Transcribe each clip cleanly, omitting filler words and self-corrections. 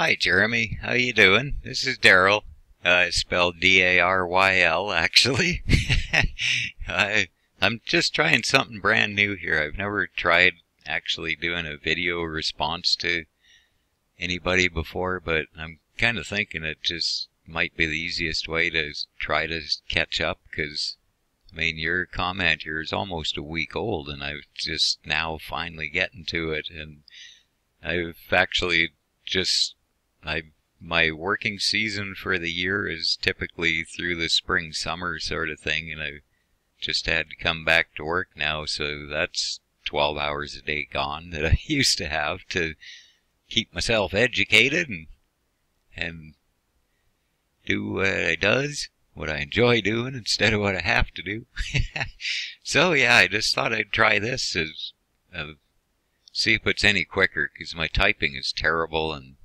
Hi, Jeremy. How you doing? This is Daryl. It's spelled D-A-R-Y-L, actually. I'm just trying something brand new here. I've never tried actually doing a video response to anybody before, but I'm kind of thinking it just might be the easiest way to try to catch up, because, I mean, your comment here is almost a week old, and I've just now finally getting to it, and I've actually just... my working season for the year is typically through the spring summer sort of thing, and I just had to come back to work now, so that's 12 hours a day gone that I used to have to keep myself educated and do what I enjoy doing instead of what I have to do. So yeah, I just thought I'd try this as see if it's any quicker, because my typing is terrible and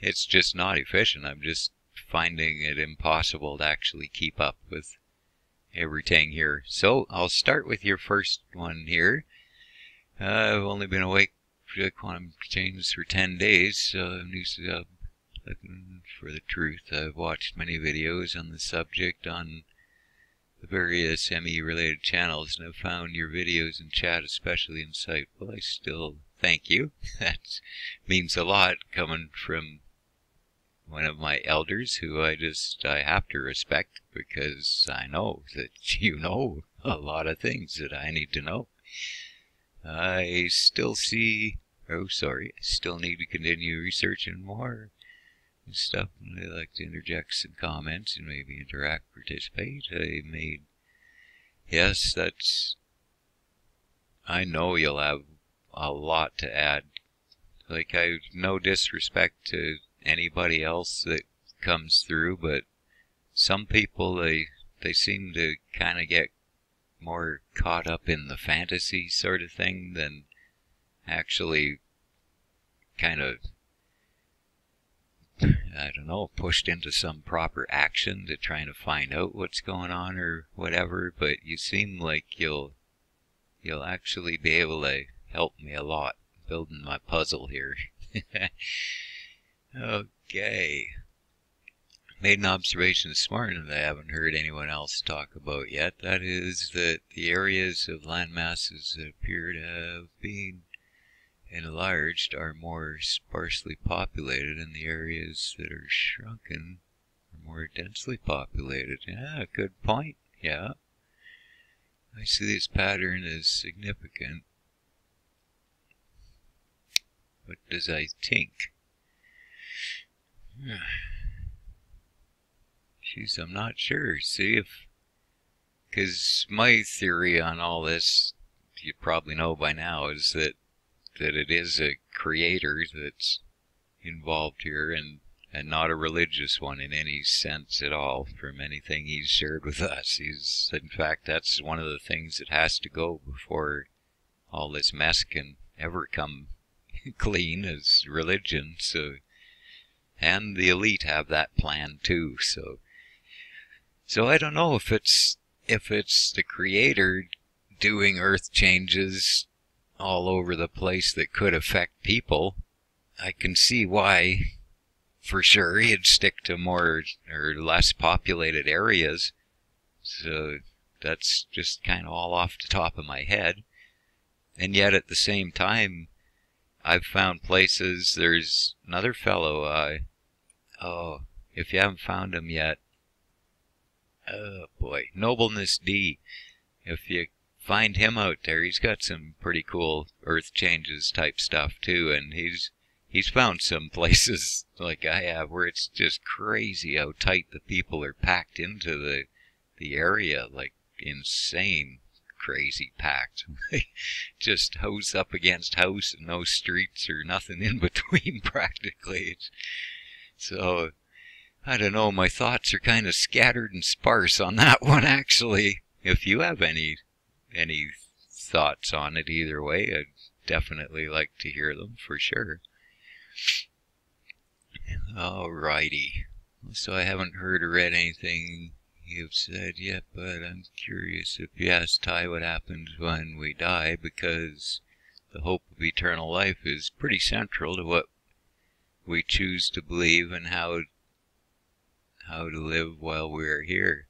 it's just not efficient. I'm just finding it impossible to actually keep up with everything here. So I'll start with your first one here. I've only been awake for quantum change for 10 days, so I'm looking for the truth. I've watched many videos on the subject on the various ME-related channels, and I've found your videos and chat especially insightful. I still thank you. That means a lot coming from one of my elders who I have to respect, because I know that you know a lot of things that I need to know. I still need to continue researching more stuff. I like to interject some comments and maybe interact, participate. I know you'll have a lot to add. Like, I've no disrespect to anybody else that comes through, but some people, they seem to kind of get more caught up in the fantasy sort of thing than actually kind of, I don't know, pushed into some proper action to trying to find out what's going on or whatever. But you seem like you'll actually be able to help me a lot building my puzzle here. Okay. Made an observation this morning that I haven't heard anyone else talk about yet. That is that the areas of land masses that appear to have been enlarged are more sparsely populated, and the areas that are shrunken are more densely populated. Yeah, good point. Yeah. I see this pattern as significant. What does I think? Jeez, I'm not sure. See, because my theory on all this, you probably know by now, is that it is a creator that's involved here, and not a religious one in any sense at all from anything he's shared with us. In fact, that's one of the things that has to go before all this mess can ever come clean, is religion. So, and the elite have that plan too. So I don't know if it's the creator doing earth changes all over the place that could affect people. I can see why, for sure, he'd stick to more or less populated areas. So that's just kind of all off the top of my head. And yet at the same time, I've found places. There's another fellow, if you haven't found him yet, oh boy, Nobleness D. If you find him out there, he's got some pretty cool earth changes type stuff too, and he's found some places like I have where it's just crazy how tight the people are packed into the area, like insane crazy packed. Just house up against house and no streets or nothing in between practically. So I don't know, my thoughts are kind of scattered and sparse on that one actually. If you have any thoughts on it either way, I'd definitely like to hear them for sure. Alrighty. So I haven't heard or read anything you've said yet, but I'm curious if you asked Ty what happens when we die, because the hope of eternal life is pretty central to what we choose to believe and how to live while we're here.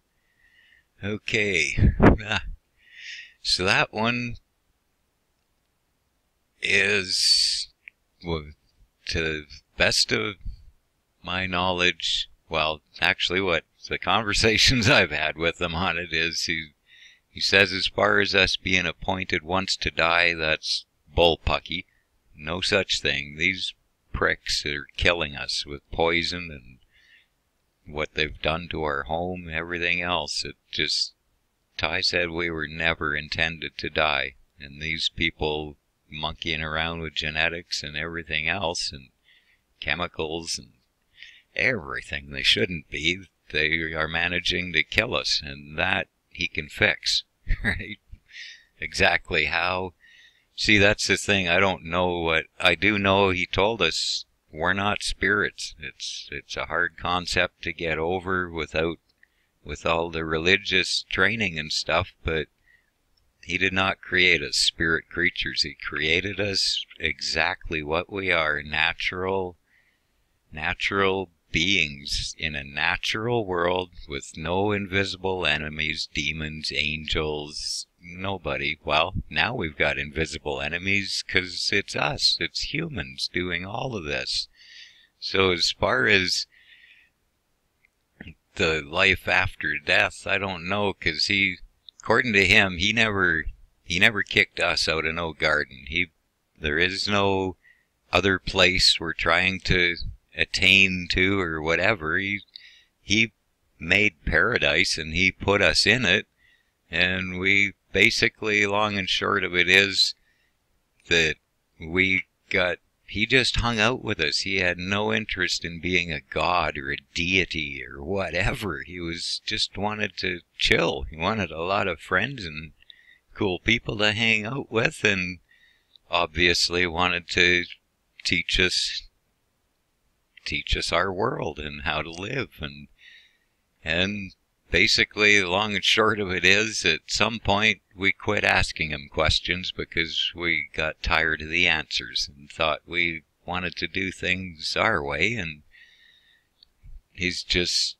Okay. So that one is, well, to the best of my knowledge, well, actually what the conversations I've had with him on it is, he says as far as us being appointed once to die, that's bullpucky. No such thing. These pricks are killing us with poison and what they've done to our home, everything else. It just, Ty said we were never intended to die. And these people monkeying around with genetics and everything else and chemicals and everything they shouldn't be, they are managing to kill us, and that he can fix. Right? Exactly how. See, that's the thing. I don't know what I do know. He told us we're not spirits. It's a hard concept to get over with all the religious training and stuff, but he did not create us spirit creatures. He created us exactly what we are, natural beings in a natural world with no invisible enemies, demons, angels, nobody. Well, now we've got invisible enemies because it's us, it's humans doing all of this. So as far as the life after death, I don't know, because according to him, he never kicked us out of no garden. There is no other place we're trying to attain to or whatever. He made paradise and he put us in it, and we basically, long and short of it is that he just hung out with us. He had no interest in being a god or a deity or whatever. He just wanted to chill. He wanted a lot of friends and cool people to hang out with, and obviously wanted to teach us our world and how to live. And basically, the long and short of it is, at some point, we quit asking him questions because we got tired of the answers and thought we wanted to do things our way, and he's just,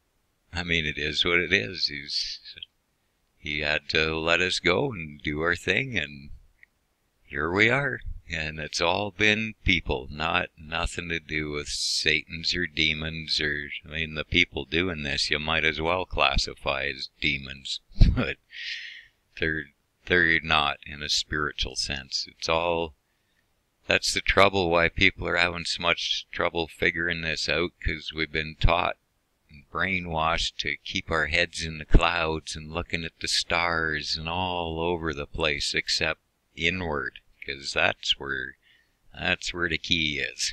I mean, it is what it is. He had to let us go and do our thing, and here we are. And it's all been people, nothing to do with Satans or demons, or, I mean, the people doing this you might as well classify as demons, but they're not in a spiritual sense. It's all, that's the trouble why people are having so much trouble figuring this out, because we've been taught and brainwashed to keep our heads in the clouds and looking at the stars and all over the place except inward. Because that's where the key is.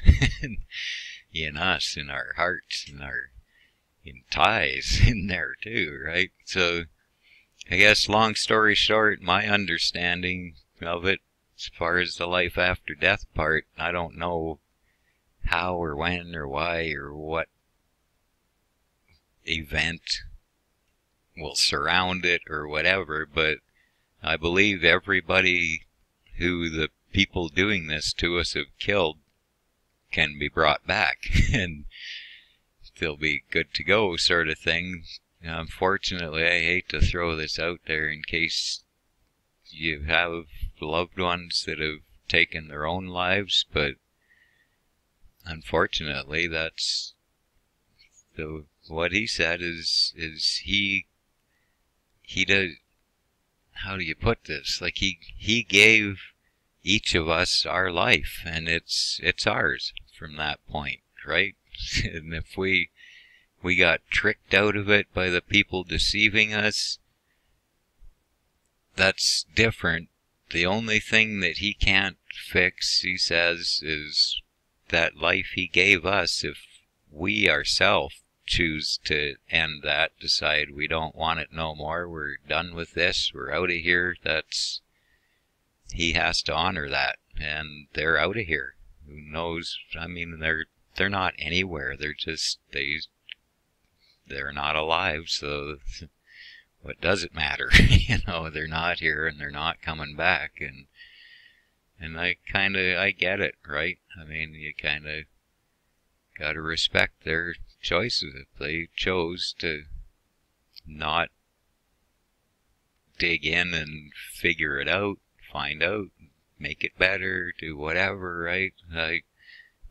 In us, in our hearts, in Ty's in there too, right? So I guess, long story short, my understanding of it, as far as the life after death part, I don't know how or when or why or what event will surround it or whatever, but I believe everybody who the people doing this to us have killed can be brought back and they'll be good to go, sort of thing. Unfortunately, I hate to throw this out there in case you have loved ones that have taken their own lives, but unfortunately that's what he said is he does. How do you put this? Like he gave each of us our life, and it's ours from that point, right? And if we got tricked out of it by the people deceiving us, that's different. The only thing that he can't fix, he says, is that life he gave us. If we ourselves choose to end that, decide we don't want it no more, we're done with this, we're out of here, he has to honor that, and they're out of here. Who knows? I mean, they're not anywhere. They're just, they're not alive, so what does it matter? They're not here and they're not coming back, and I get it, right? I mean, you kind of gotta respect their choices. If they chose to not dig in and figure it out, find out, make it better, do whatever, right? I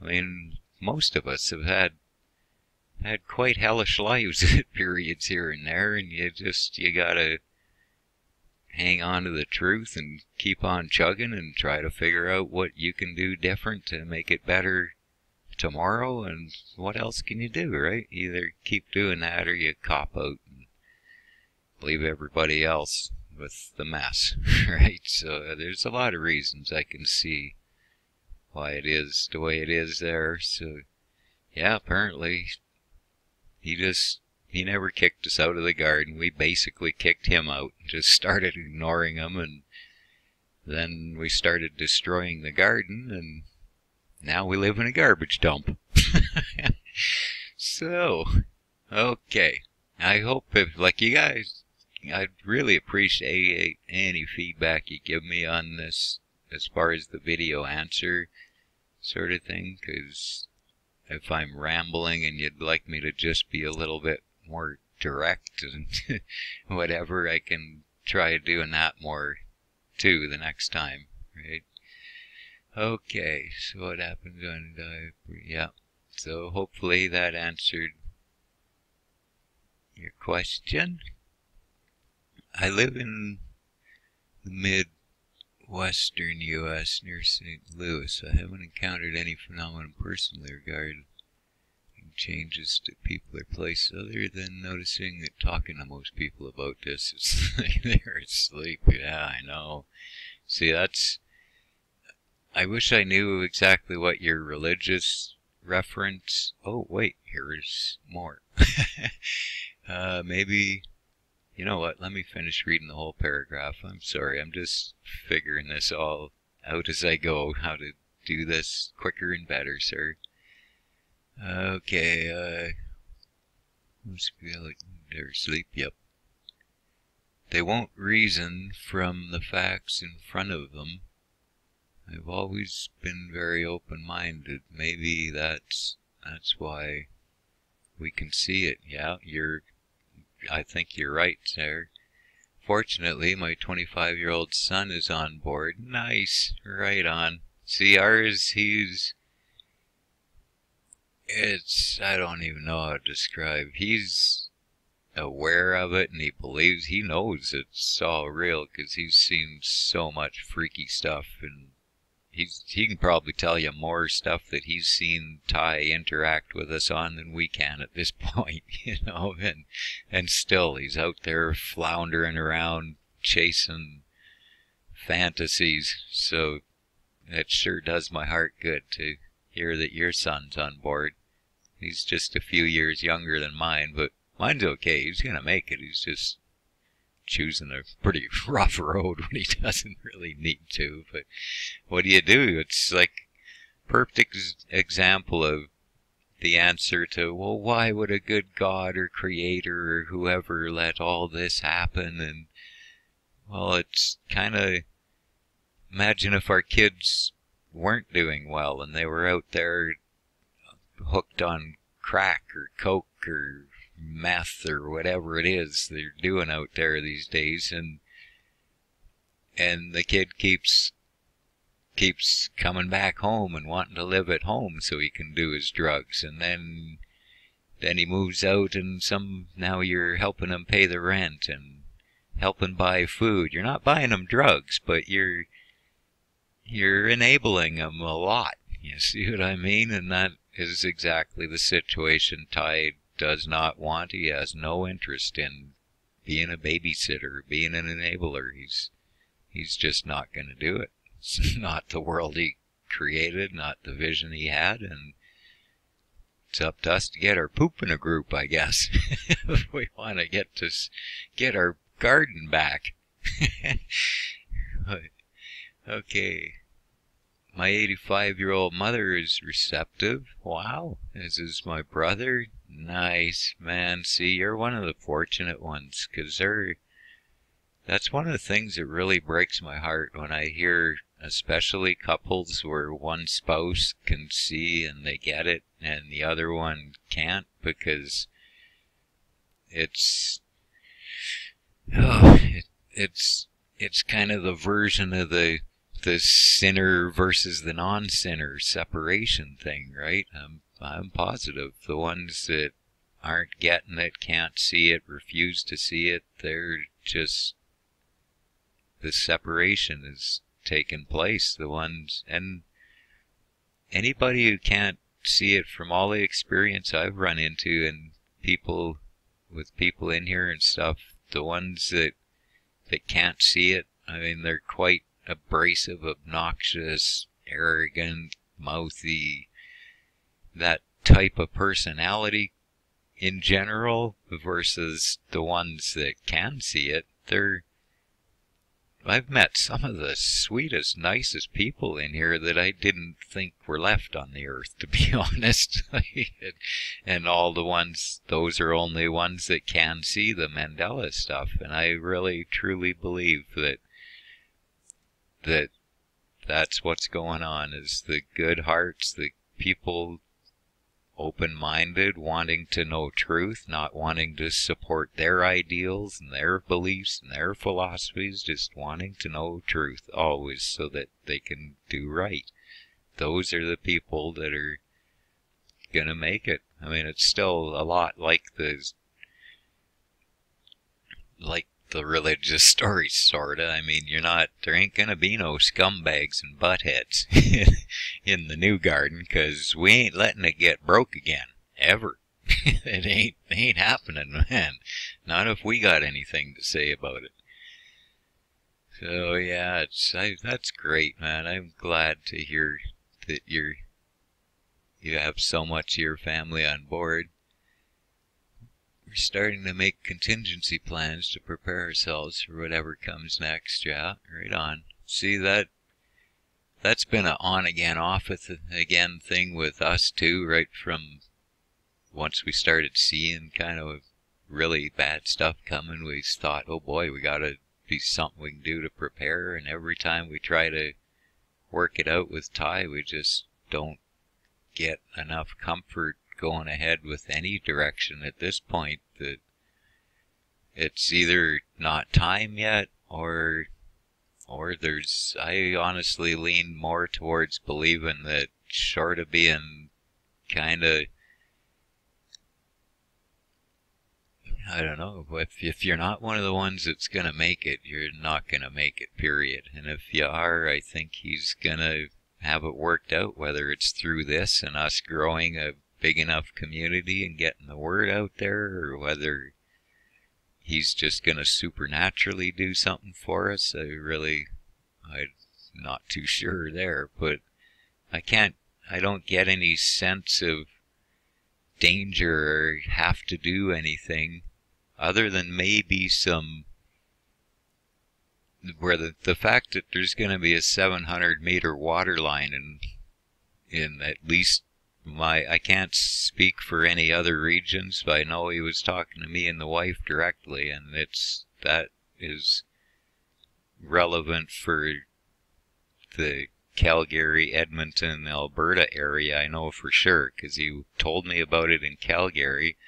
mean, most of us have had quite hellish lives at periods here and there, and you gotta hang on to the truth and keep on chugging and try to figure out what you can do different to make it better tomorrow. And what else can you do, right? Either keep doing that or you cop out and leave everybody else with the mess, right? So there's a lot of reasons I can see why it is the way it is there. So yeah, apparently he never kicked us out of the garden. We basically kicked him out and just started ignoring him, and then we started destroying the garden, and now we live in a garbage dump. So, okay. I hope like you guys, I'd really appreciate any feedback you give me on this as far as the video answer sort of thing, because if I'm rambling and you'd like me to just be a little bit more direct and whatever, I can try doing that more too the next time, right? Okay, so what happens when yeah, so hopefully that answered your question. I live in the mid-western U.S. near St. Louis. I haven't encountered any phenomenon personally regarding changes to people or places other than noticing that talking to most people about this is like they're asleep. Yeah, I know. See, I wish I knew exactly what your religious reference... Oh, wait, here's more. Maybe... You know what, let me finish reading the whole paragraph. I'm sorry, I'm just figuring this all out as I go, how to do this quicker and better, sir. Okay, must feel like they're asleep, yep. They won't reason from the facts in front of them. I've always been very open-minded. Maybe that's why we can see it. Yeah, I think you're right, sir. Fortunately, my 25-year-old son is on board. Nice. Right on. See, ours, I don't even know how to describe. He's aware of it, and he knows it's all real, because he's seen so much freaky stuff, and he can probably tell you more stuff that he's seen Ty interact with us on than we can at this point, you know, and still he's out there floundering around chasing fantasies. So it sure does my heart good to hear that your son's on board. He's just a few years younger than mine, but mine's okay. He's gonna make it. He's just choosing a pretty rough road when he doesn't really need to. But what do? It's like perfect example of the answer to, well, why would a good God or creator or whoever let all this happen? And well, it's kind of, imagine if our kids weren't doing well and they were out there hooked on crack or coke or meth or whatever it is they're doing out there these days, and the kid keeps coming back home and wanting to live at home so he can do his drugs, and then he moves out, and now you're helping him pay the rent and helping buy food. You're not buying him drugs, but you're enabling him a lot. You see what I mean? And that is exactly the situation Ty does not want. He has no interest in being a babysitter, being an enabler. He's just not going to do it. It's not the world he created, not the vision he had, and it's up to us to get our poop in a group, I guess, if we want to get our garden back. Okay. My 85-year-old mother is receptive. Wow. As is my brother. Nice, man. See, you're one of the fortunate ones, because that's one of the things that really breaks my heart when I hear especially couples where one spouse can see and they get it and the other one can't, because it's it's kind of the version of the sinner versus the non-sinner separation thing, right? I'm positive the ones that aren't getting it, can't see it, refuse to see it, they're just, the separation is taking place. The ones, and anybody who can't see it, from all the experience I've run into and people in here and stuff, the ones that can't see it, I mean, they're quite abrasive, obnoxious, arrogant, mouthy, that type of personality in general, versus the ones that can see it. I've met some of the sweetest, nicest people in here that I didn't think were left on the earth, to be honest. And all the ones, those are only ones that can see the Mandela stuff. And I really, truly believe that's what's going on, is the good hearts, the people open-minded, wanting to know truth, not wanting to support their ideals and their beliefs and their philosophies, just wanting to know truth always so that they can do right. Those are the people that are gonna make it. I mean, it's still a lot like the religious stories, sorta. I mean, there ain't gonna be no scumbags and buttheads in the new garden, 'cause we ain't letting it get broke again, ever. It ain't happening, man. Not if we got anything to say about it. So yeah, that's great, man. I'm glad to hear that you have so much of your family on board. We're starting to make contingency plans to prepare ourselves for whatever comes next. Yeah, right on. See, that's been an on again, off again thing with us too, right from once we started seeing kind of really bad stuff coming. We thought, oh boy, we gotta be something we can do to prepare, and every time we try to work it out with Ty, we just don't get enough comfort going ahead with any direction at this point. That it's either not time yet, or I honestly lean more towards believing that, short of being kind of, I don't know, if you're not one of the ones that's gonna make it, you're not gonna make it, period. And if you are, I think he's gonna have it worked out, whether it's through this and us growing a big enough community and getting the word out there, or whether he's just going to supernaturally do something for us. I'm not too sure there, but I don't get any sense of danger or have to do anything other than maybe some, where the fact that there's going to be a 700-meter water line in at least I can't speak for any other regions, but I know he was talking to me and the wife directly, and that is relevant for the Calgary, Edmonton, Alberta area, I know for sure, because he told me about it in Calgary,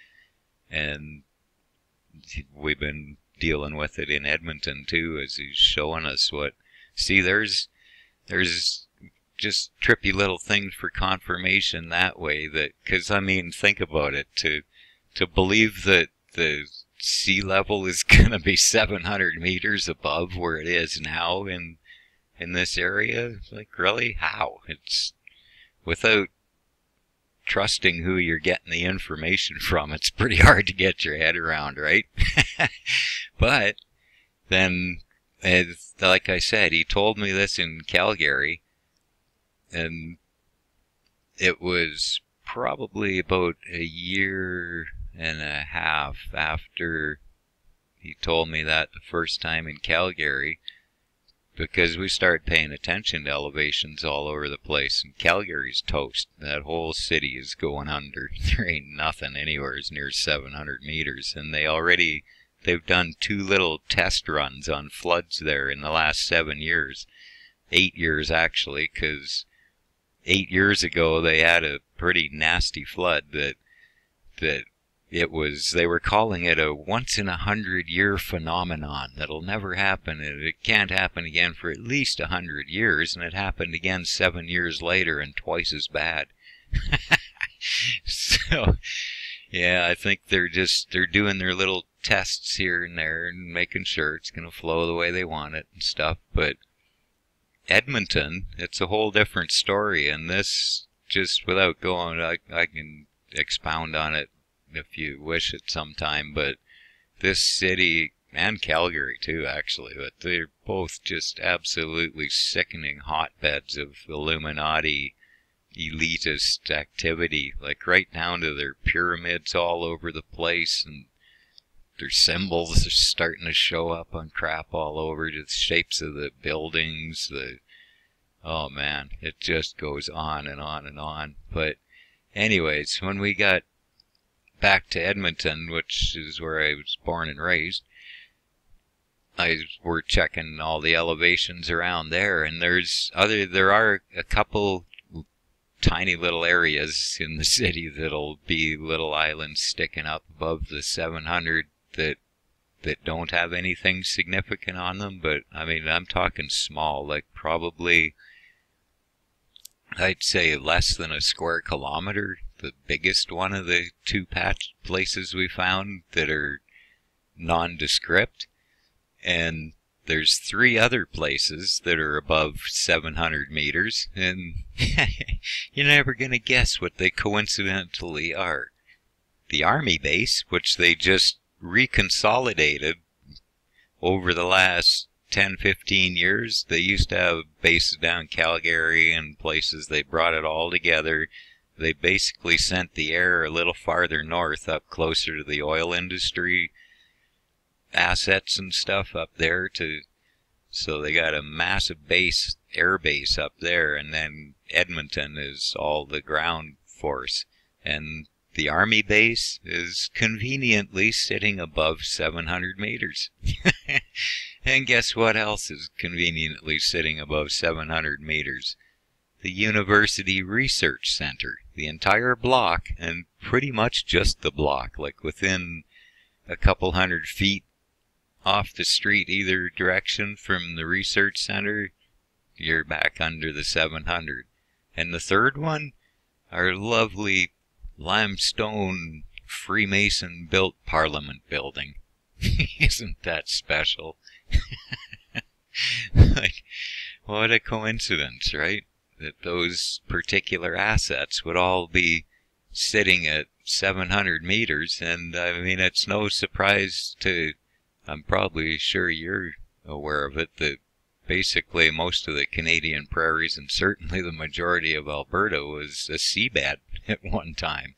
and we've been dealing with it in Edmonton too, as he's showing us what. See, there's just trippy little things for confirmation that way. That, because I mean, think about it, to believe that the sea level is going to be 700 meters above where it is now in this area, like, really, how? It's without trusting who you're getting the information from, it's pretty hard to get your head around, right? But then, like I said, he told me this in Calgary, and it was probably about a year and a half after he told me that the first time in Calgary, because we started paying attention to elevations all over the place, and Calgary's toast. That whole city is going under. There ain't nothing anywhere near 700 meters, and they've done 2 little test runs on floods there in the last 7 years. 8 years actually, because 8 years ago they had a pretty nasty flood that they were calling it a once in 100-year phenomenon that'll never happen, and it can't happen again for at least 100 years, and it happened again 7 years later and twice as bad. So, yeah, I think they're doing their little tests here and there and making sure it's going to flow the way they want it and stuff, but Edmonton, it's a whole different story, and this, just without going, I can expound on it if you wish at some time, but this city, and Calgary too actually, but they're both just absolutely sickening hotbeds of Illuminati elitist activity, like right down to their pyramids all over the place, and their symbols are starting to show up on crap all over, the shapes of the buildings, oh man, it just goes on and on and on. But anyways, when we got back to Edmonton, which is where I was born and raised, we're checking all the elevations around there, and there are a couple tiny little areas in the city that'll be little islands sticking up above the 700 that don't have anything significant on them, but I mean, I'm talking small, like probably, I'd say less than a square kilometer. The biggest one of the two places we found that are nondescript, and there's 3 other places that are above 700 meters, and you're never going to guess what they coincidentally are. The Army base, which they just reconsolidated over the last 10-15 years. They used to have bases down Calgary and places. They brought it all together. They basically sent the air a little farther north, up closer to the oil industry assets and stuff up there, so they got a massive air base up there, and then Edmonton is all the ground force, and the Army base is conveniently sitting above 700 meters. And guess what else is conveniently sitting above 700 meters? The University Research Center. The entire block, and pretty much just the block, like within a couple 100 feet off the street either direction from the research center, you're back under the 700. And the third one, our lovely limestone Freemason built Parliament building. Isn't that special? Like, what a coincidence, right? That those particular assets would all be sitting at 700 meters, and I mean, it's no surprise I'm probably sure you're aware of it, that basically most of the Canadian prairies, and certainly the majority of Alberta, was a seabed at one time.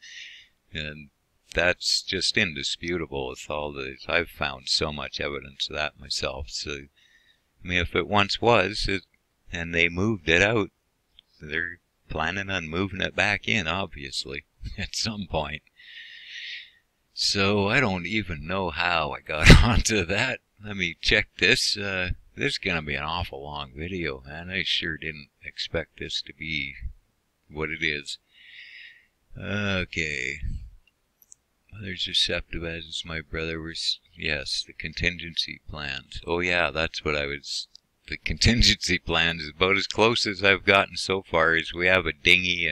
And that's just indisputable with all I've found so much evidence of that myself. So, I mean, if it once was, and they moved it out, they're planning on moving it back in, obviously, at some point. So I don't even know how I got onto that. Let me check this. This is going to be an awful long video, man. I sure didn't expect this to be what it is. Okay. Others receptive as my brother was. Yes, the contingency plans. Oh yeah, that's what the contingency plans is about as close as I've gotten so far. Is we have a dinghy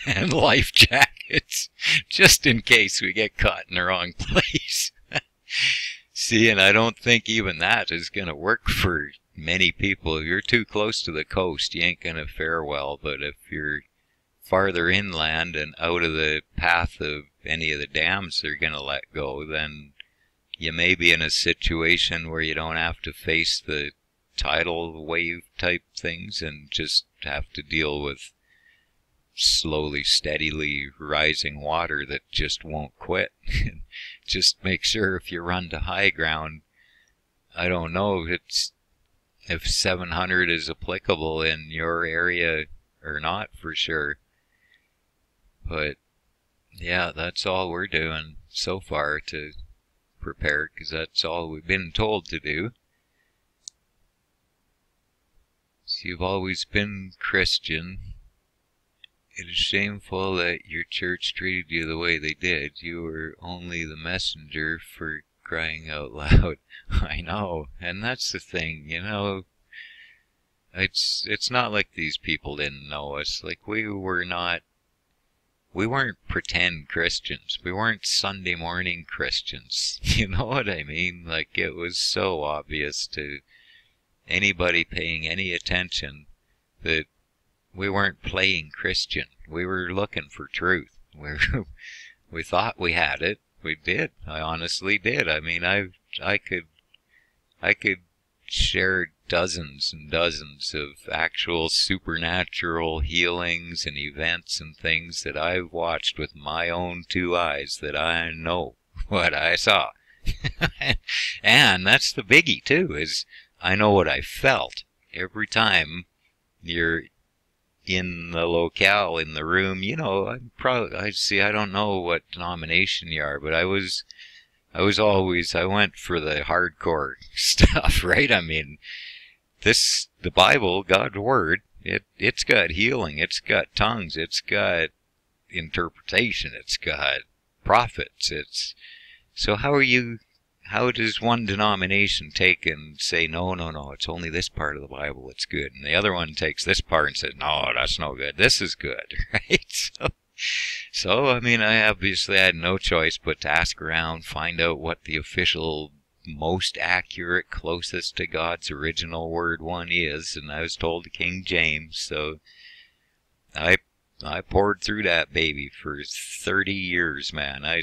and life jackets, just in case we get caught in the wrong place. See, and I don't think even that is going to work for many people. If you're too close to the coast, you ain't going to fare well, but if you're farther inland and out of the path of any of the dams they're going to let go, then you may be in a situation where you don't have to face the tidal wave type things and just have to deal with slowly, steadily rising water that just won't quit. Just make sure if you run to high ground, I don't know if 700 is applicable in your area or not for sure. But yeah, that's all we're doing so far to prepare, because that's all we've been told to do. you've always been Christian. It is shameful that your church treated you the way they did. You were only the messenger, for crying out loud. I know, and that's the thing, you know. It's not like these people didn't know us. Like, we weren't pretend Christians. We weren't Sunday morning Christians. You know what I mean? Like, it was so obvious to anybody paying any attention that we weren't playing Christian. We were looking for truth. We thought we had it. We did. I honestly did. I mean, I could share dozens and dozens of actual supernatural healings and events and things that I've watched with my own two eyes, that I know what I saw. And that's the biggie too, is I know what I felt every time you're in the locale, in the room. You know, I don't know what denomination you are, but I went for the hardcore stuff, right? I mean, the Bible, God's Word, it's got healing, it's got tongues, it's got interpretation, it's got prophets, so how does one denomination take and say, no, it's only this part of the Bible that's good, and the other one takes this part and says, no, that's no good, this is good, right? So, I mean, I obviously had no choice but to ask around, find out what the official, most accurate, closest to God's original word one is, and I was told the King James, so I poured through that baby for 30 years, man. I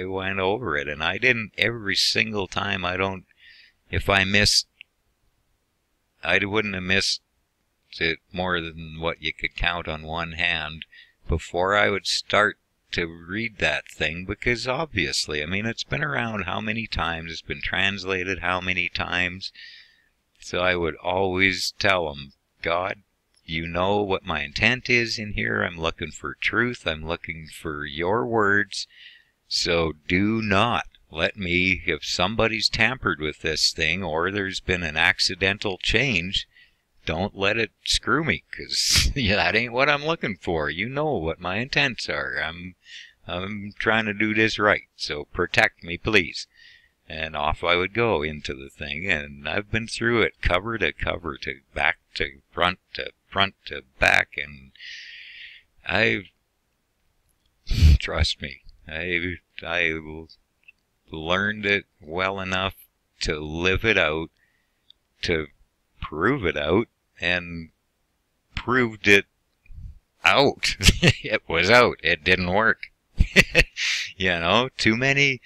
went over it, and I didn't every single time. I wouldn't have missed it more than what you could count on one hand before I would start to read that thing, because obviously, I mean, it's been around how many times, it's been translated how many times, so I would always tell them, God, you know what my intent is in here. I'm looking for truth. I'm looking for your words. So do not let me, if somebody's tampered with this thing or there's been an accidental change, don't let it screw me, because that ain't what I'm looking for. You know what my intents are. I'm trying to do this right, so protect me, please. And off I would go into the thing, and I've been through it cover to cover, to back to front to back, and trust me, I learned it well enough to live it out, to prove it out, and proved it out. It was out. It didn't work. You know, too many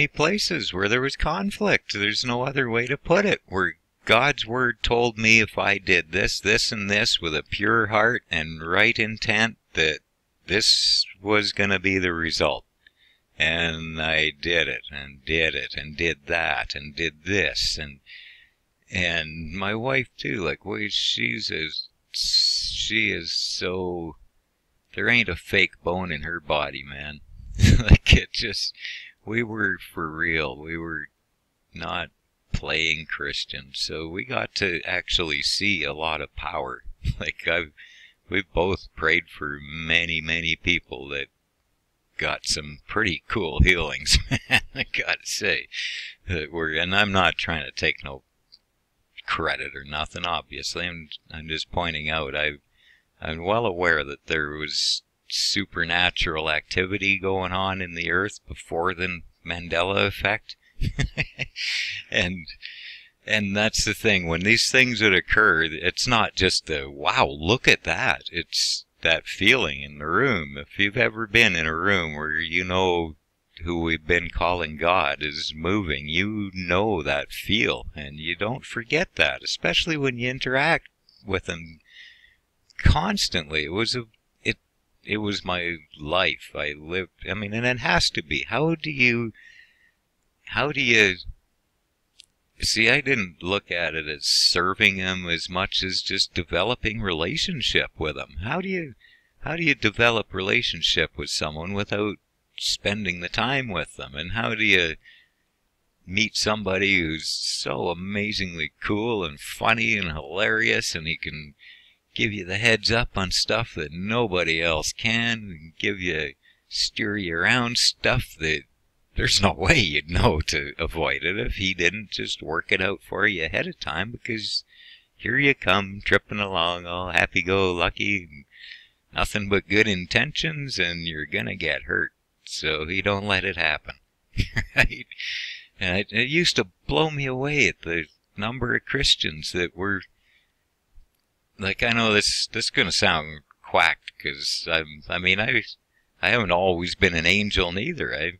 places where there was conflict. There's no other way to put it. Where God's Word told me if I did this, this, and this with a pure heart and right intent, that this was going to be the result. And I did it, and did it, and did that, and did this, and my wife too. Like, she is so, there ain't a fake bone in her body, man. Like, we were for real. We were not playing Christian, so we got to actually see a lot of power. Like, we've both prayed for many people that got some pretty cool healings, man. I gotta say, and I'm not trying to take no credit or nothing. Obviously, I'm just pointing out. I'm well aware that there was supernatural activity going on in the earth before the Mandela Effect, and that's the thing. When these things would occur, it's not just the wow, look at that. It's that feeling in the room. If you've ever been in a room where you know who we've been calling God is moving, you know that feel, and you don't forget that, especially when you interact with him constantly. It was my life. I lived, I mean, and it has to be. How do you see, I didn't look at it as serving him as much as just developing relationship with him. How do you develop relationship with someone without spending the time with them? And how do you meet somebody who's so amazingly cool and funny and hilarious, and he can give you the heads up on stuff that nobody else can, steer you around stuff that there's no way you'd know to avoid it if he didn't just work it out for you ahead of time, because here you come tripping along all happy-go-lucky, nothing but good intentions, and you're gonna get hurt. So he don't let it happen. Right? And it used to blow me away at the number of Christians that were, like, I know this is gonna sound quacked, because I haven't always been an angel neither.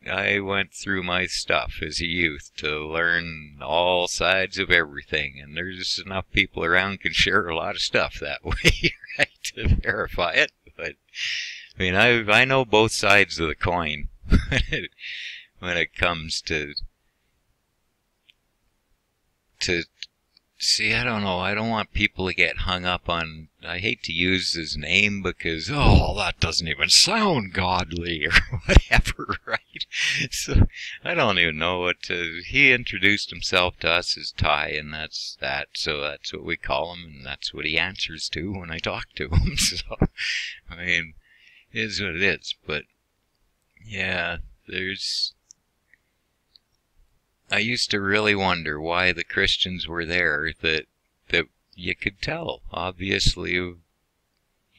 I went through my stuff as a youth to learn all sides of everything, and there's enough people around can share a lot of stuff that way, right, to verify it. But I mean, I know both sides of the coin when it comes to see, I don't know. I don't want people to get hung up on, I hate to use his name because, oh, that doesn't even sound godly or whatever, right? So I don't even know what to, he introduced himself to us as Ty, and that's that. So that's what we call him, and that's what he answers to when I talk to him. So, I mean, it is what it is. But, yeah, I used to really wonder why the Christians were there that you could tell. Obviously, you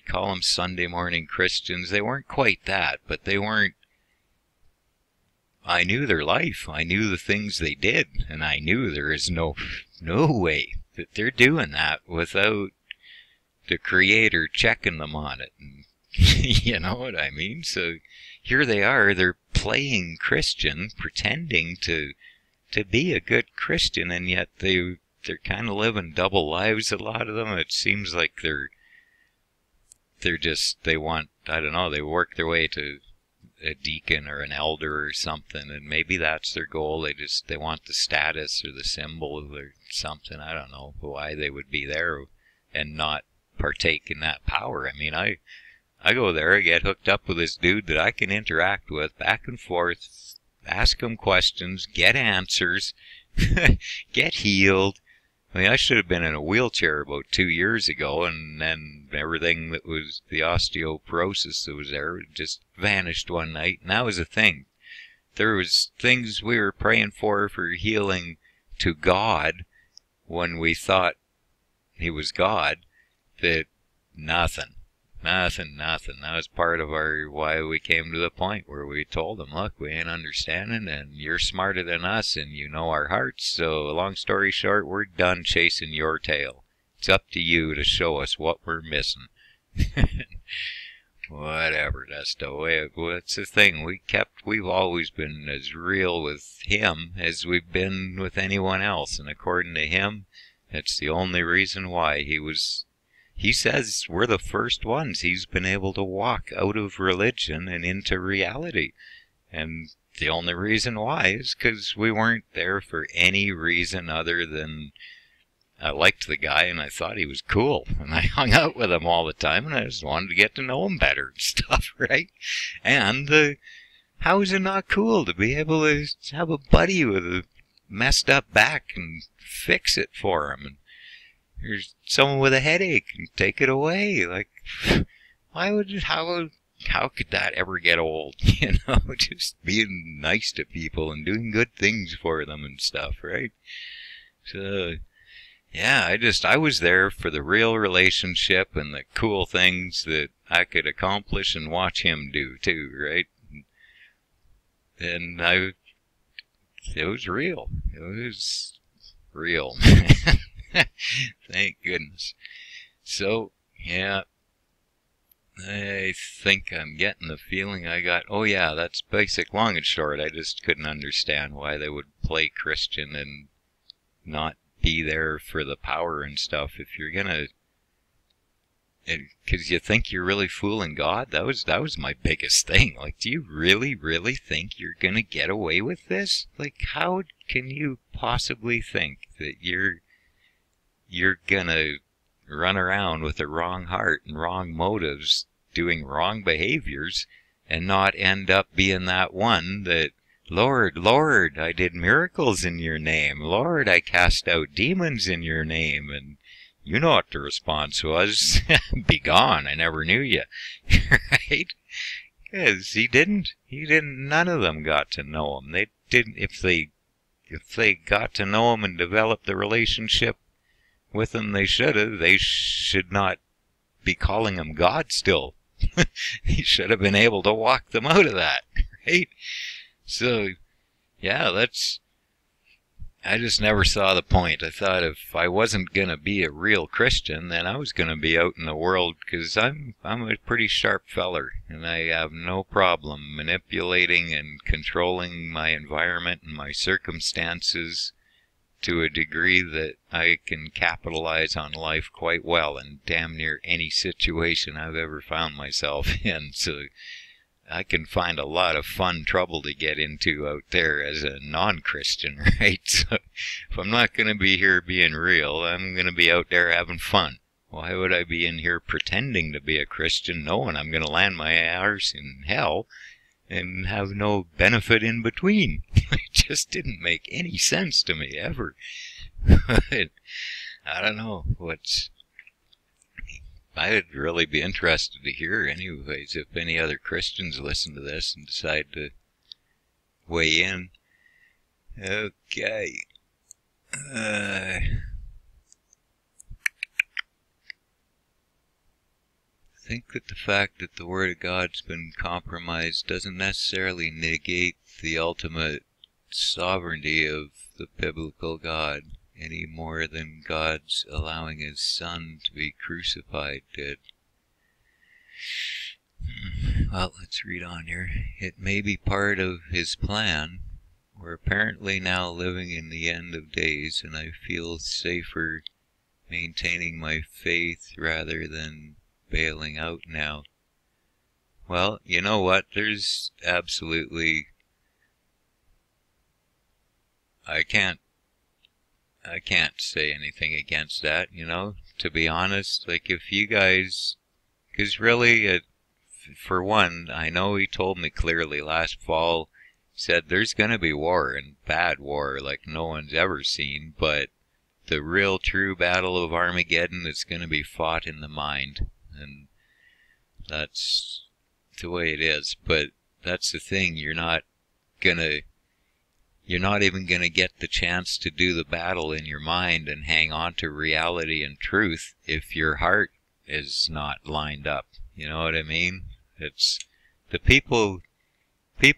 call them Sunday morning Christians. They weren't quite that, but they weren't. I knew their life. I knew the things they did, and I knew there is no way that they're doing that without the Creator checking them on it. And you know what I mean? So here they are. They're playing Christian, pretending to be a good Christian, and yet they're kind of living double lives, a lot of them. It seems like they want, I don't know, they work their way to a deacon or an elder or something, and maybe that's their goal. They want the status or the symbol or something. I don't know why they would be there and not partake in that power. I mean, I go there, I get hooked up with this dude that I can interact with back and forth, ask him questions, get answers, get healed. I mean, I should have been in a wheelchair about 2 years ago, and then everything that was the osteoporosis that was there just vanished one night, and that was a thing. There was things we were praying for healing to God when we thought he was God, that nothing. That was part of why we came to the point where we told them, look, we ain't understanding, and you're smarter than us, and you know our hearts, so long story short, we're done chasing your tail. It's up to you to show us what we're missing. Whatever, that's the way it's the thing. We've always been as real with him as we've been with anyone else, and according to him, that's the only reason why he says we're the first ones he's been able to walk out of religion and into reality. And the only reason why is because we weren't there for any reason other than I liked the guy and I thought he was cool. And I hung out with him all the time and I just wanted to get to know him better and stuff, right? And how is it not cool to be able to have a buddy with a messed up back and fix it for him? And there's someone with a headache and take it away. Like, how could that ever get old? You know, just being nice to people and doing good things for them and stuff, right? So, yeah, I was there for the real relationship and the cool things that I could accomplish and watch him do too, right? And it was real. It was real. Thank goodness. So, yeah, I think I'm getting the feeling I got. Oh, yeah, that's basic, long and short. I just couldn't understand why they would play Christian and not be there for the power and stuff. If you're gonna, because you think you're really fooling God. That was my biggest thing. Like, do you really, really think you're gonna get away with this? Like, how can you possibly think that you're gonna run around with a wrong heart and wrong motives, doing wrong behaviors, and not end up being that one that Lord, Lord, I did miracles in your name. Lord, I cast out demons in your name. And you know what the response was? Begone, I never knew you. Right? Because he didn't, none of them got to know him. They didn't, if they got to know him and developed the relationship with him they should not be calling him God still. He should have been able to walk them out of that, right? So, yeah, I just never saw the point. I thought if I wasn't going to be a real Christian, then I was going to be out in the world, because I'm a pretty sharp feller, and I have no problem manipulating and controlling my environment and my circumstances to a degree that I can capitalize on life quite well in damn near any situation I've ever found myself in. So I can find a lot of fun trouble to get into out there as a non-Christian, right? So if I'm not going to be here being real, I'm going to be out there having fun. Why would I be in here pretending to be a Christian, knowing I'm going to land my arse in hell and have no benefit in between? It just didn't make any sense to me, ever. I don't know what's... I'd really be interested to hear, anyways, if any other Christians listen to this and decide to weigh in. Okay. I think that the fact that the Word of God's been compromised doesn't necessarily negate the ultimate sovereignty of the biblical God, any more than God's allowing his Son to be crucified did. Well, let's read on here. It may be part of his plan. We're apparently now living in the end of days, and I feel safer maintaining my faith rather than bailing out now. Well, you know what? There's absolutely... I can't say anything against that, you know, to be honest. Like, if you guys, because really, for one, I know he told me clearly last fall, said there's going to be war, and bad war like no one's ever seen, but the real true battle of Armageddon is going to be fought in the mind, and that's the way it is. But that's the thing, you're not even going to get the chance to do the battle in your mind and hang on to reality and truth if your heart is not lined up. You know what I mean? It's the people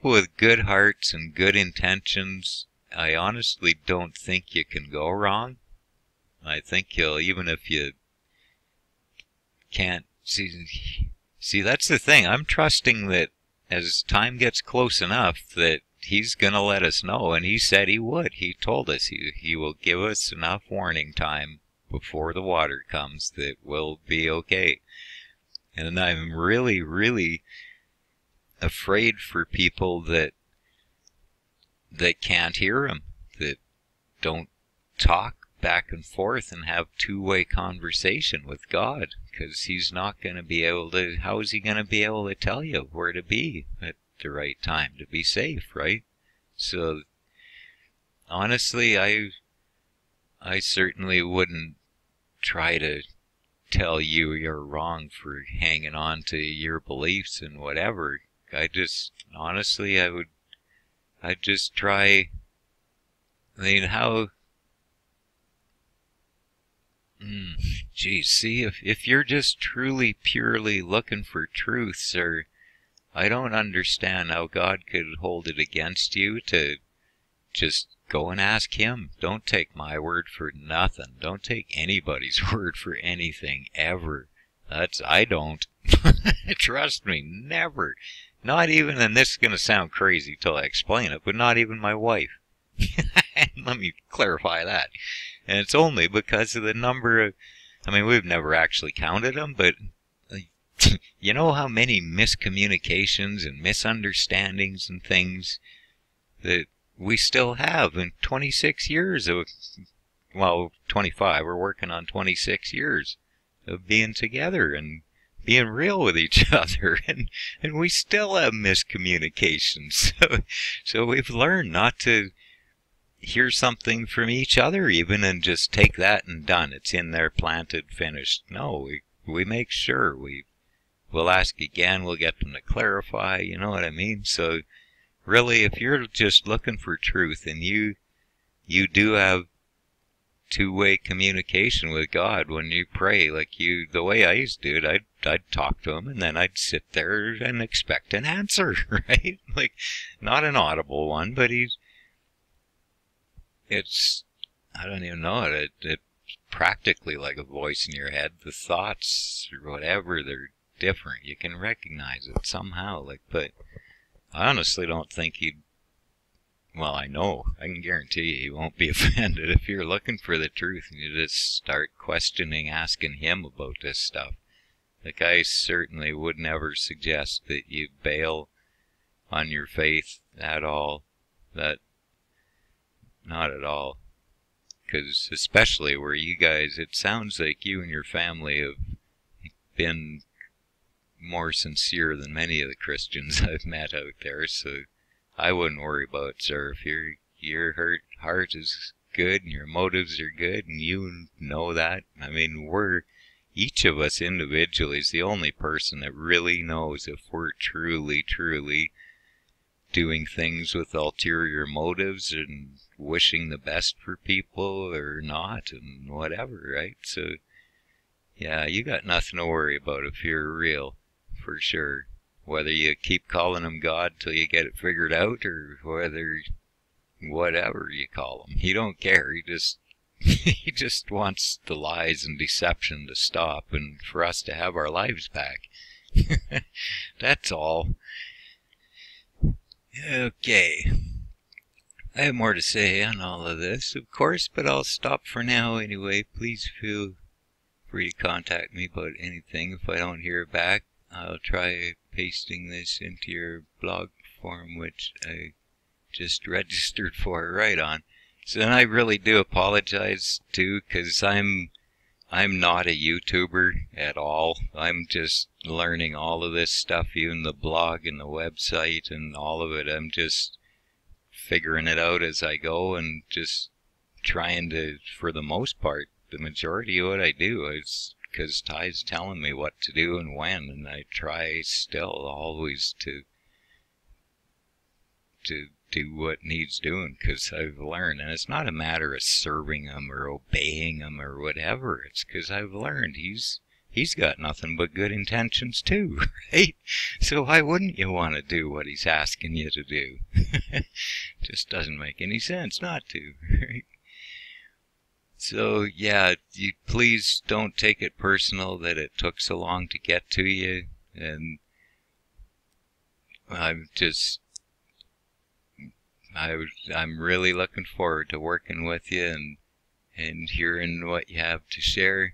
with good hearts and good intentions. I honestly don't think you can go wrong. I think even if you can't see, that's the thing. I'm trusting that as time gets close enough that he's going to let us know, and he said he would. He told us he will give us enough warning time before the water comes that we'll be okay. And I'm really, really afraid for people that can't hear him, that don't talk back and forth and have two-way conversation with God, because he's not going to be able to... How is he going to be able to tell you where to be at the right time to be safe, right? So honestly, I certainly wouldn't try to tell you you're wrong for hanging on to your beliefs and whatever. I'd just try... I mean, how... Geez, see, if you're just truly, purely looking for truth, sir, I don't understand how God could hold it against you to just go and ask him. Don't take my word for nothing. Don't take anybody's word for anything, ever. I don't. Trust me, never. Not even, and this is going to sound crazy till I explain it, but not even my wife. Let me clarify that. And it's only because of the number of... I mean, we've never actually counted them, but... You know how many miscommunications and misunderstandings and things that we still have in 26 years of... Well, 25. We're working on 26 years of being together, and being real with each other, and we still have miscommunications. So we've learned not to hear something from each other even and just take that and done. It's in there, planted, finished. No, we make sure we'll ask again, we'll get them to clarify, you know what I mean? So really, if you're just looking for truth and you do have two-way communication with God when you pray, like the way I used to do it, I'd talk to him and then I'd sit there and expect an answer, right? Like, not an audible one, but it's, I don't even know, it's practically like a voice in your head. The thoughts or whatever, they're different. You can recognize it somehow, like, but I honestly don't think he'd, well, I know, I can guarantee you he won't be offended if you're looking for the truth and you just start questioning, asking him about this stuff. Like, I certainly would never suggest that you bail on your faith at all. That, not at all. Because especially where you guys, it sounds like you and your family have been more sincere than many of the Christians I've met out there, so I wouldn't worry about it, sir. If your heart is good and your motives are good and you know that, I mean, each of us individually is the only person that really knows if we're truly doing things with ulterior motives and wishing the best for people or not and whatever, right? So, yeah, you got nothing to worry about if you're real, for sure. Whether you keep calling him God till you get it figured out, or whatever you call him. He don't care. He just wants the lies and deception to stop and for us to have our lives back. That's all. Okay. I have more to say on all of this, of course, but I'll stop for now anyway. Please feel free to contact me about anything. If I don't hear back, I'll try pasting this into your blog form, which I just registered for right on. So then I really do apologize too, because I'm not a YouTuber at all. I'm just learning all of this stuff, even the blog and the website and all of it. I'm just figuring it out as I go and just trying to, for the most part, the majority of what I do is because Ty's telling me what to do and when, and I try still always to do what needs doing, because I've learned, and it's not a matter of serving him or obeying him or whatever. It's because I've learned he's got nothing but good intentions too, right? So why wouldn't you want to do what he's asking you to do? Just doesn't make any sense not to, right? So, yeah, you please don't take it personal that it took so long to get to you, and I'm really looking forward to working with you and hearing what you have to share.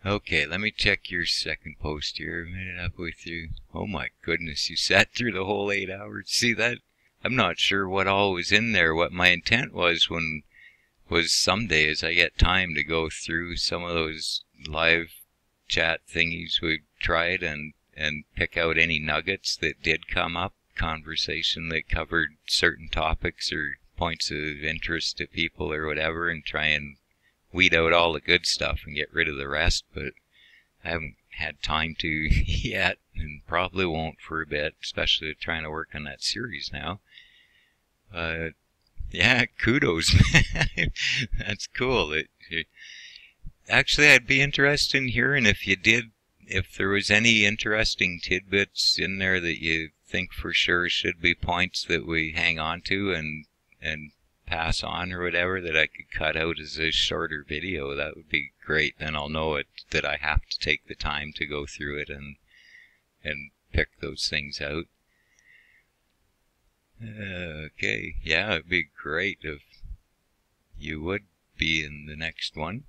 Okay, let me check your second post here a minute halfway through. Oh my goodness, you sat through the whole 8 hours. See that? I'm not sure what all was in there. What my intent was some days I get time to go through some of those live chat thingies we've tried and pick out any nuggets that did come up, conversation that covered certain topics or points of interest to people or whatever, and try and weed out all the good stuff and get rid of the rest. But I haven't had time to yet, and probably won't for a bit, especially trying to work on that series now. Yeah, kudos, man. That's cool. Actually, I'd be interested in hearing if there was any interesting tidbits in there that you think for sure should be points that we hang on to and pass on or whatever, that I could cut out as a shorter video. That would be great. Then I'll know that I have to take the time to go through it and pick those things out. Okay, yeah, it'd be great if you would be in the next one.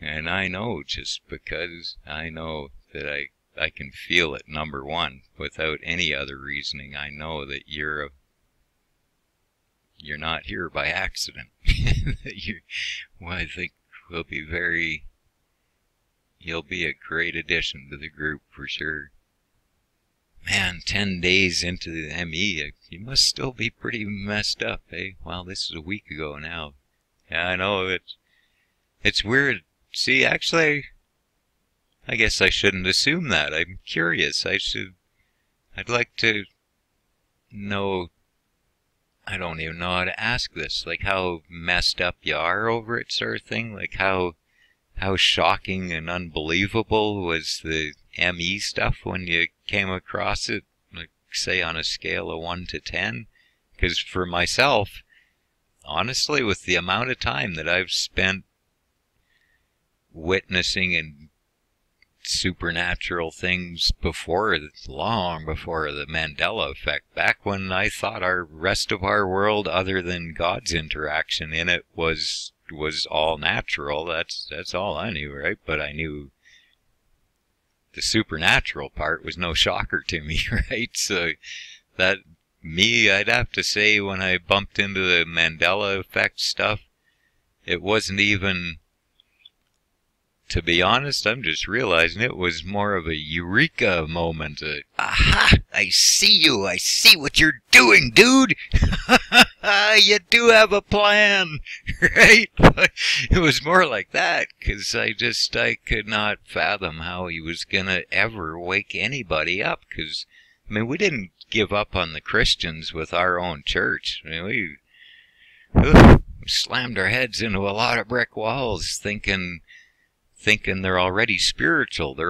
And I know, just because I know that I can feel it, number one, without any other reasoning. I know that you're not here by accident. That I think will be very, You'll be a great addition to the group for sure. Man, 10 days into the ME, you must still be pretty messed up, eh? Well, this is a week ago now. Yeah, I know, it's weird. See, actually, I guess I shouldn't assume that. I'm curious. I'd like to know, I don't even know how to ask this, like how messed up you are over it sort of thing, like how shocking and unbelievable was the ME stuff when you came across it, like say on a scale of 1 to 10? Because for myself, honestly, with the amount of time that I've spent witnessing and supernatural things before, long before the Mandela Effect, back when I thought our rest of our world, other than God's interaction in it, was all natural. That's all I knew, right? But I knew the supernatural part was no shocker to me, right? So that I'd have to say, when I bumped into the Mandela Effect stuff, it wasn't even, to be honest, I'm just realizing it was more of a eureka moment. Aha! I see you! I see what you're doing, dude! You do have a plan! Right? It was more like that, because I could not fathom how he was gonna ever wake anybody up, because, I mean, we didn't give up on the Christians with our own church. I mean, we slammed our heads into a lot of brick walls, thinking they're already spiritual. They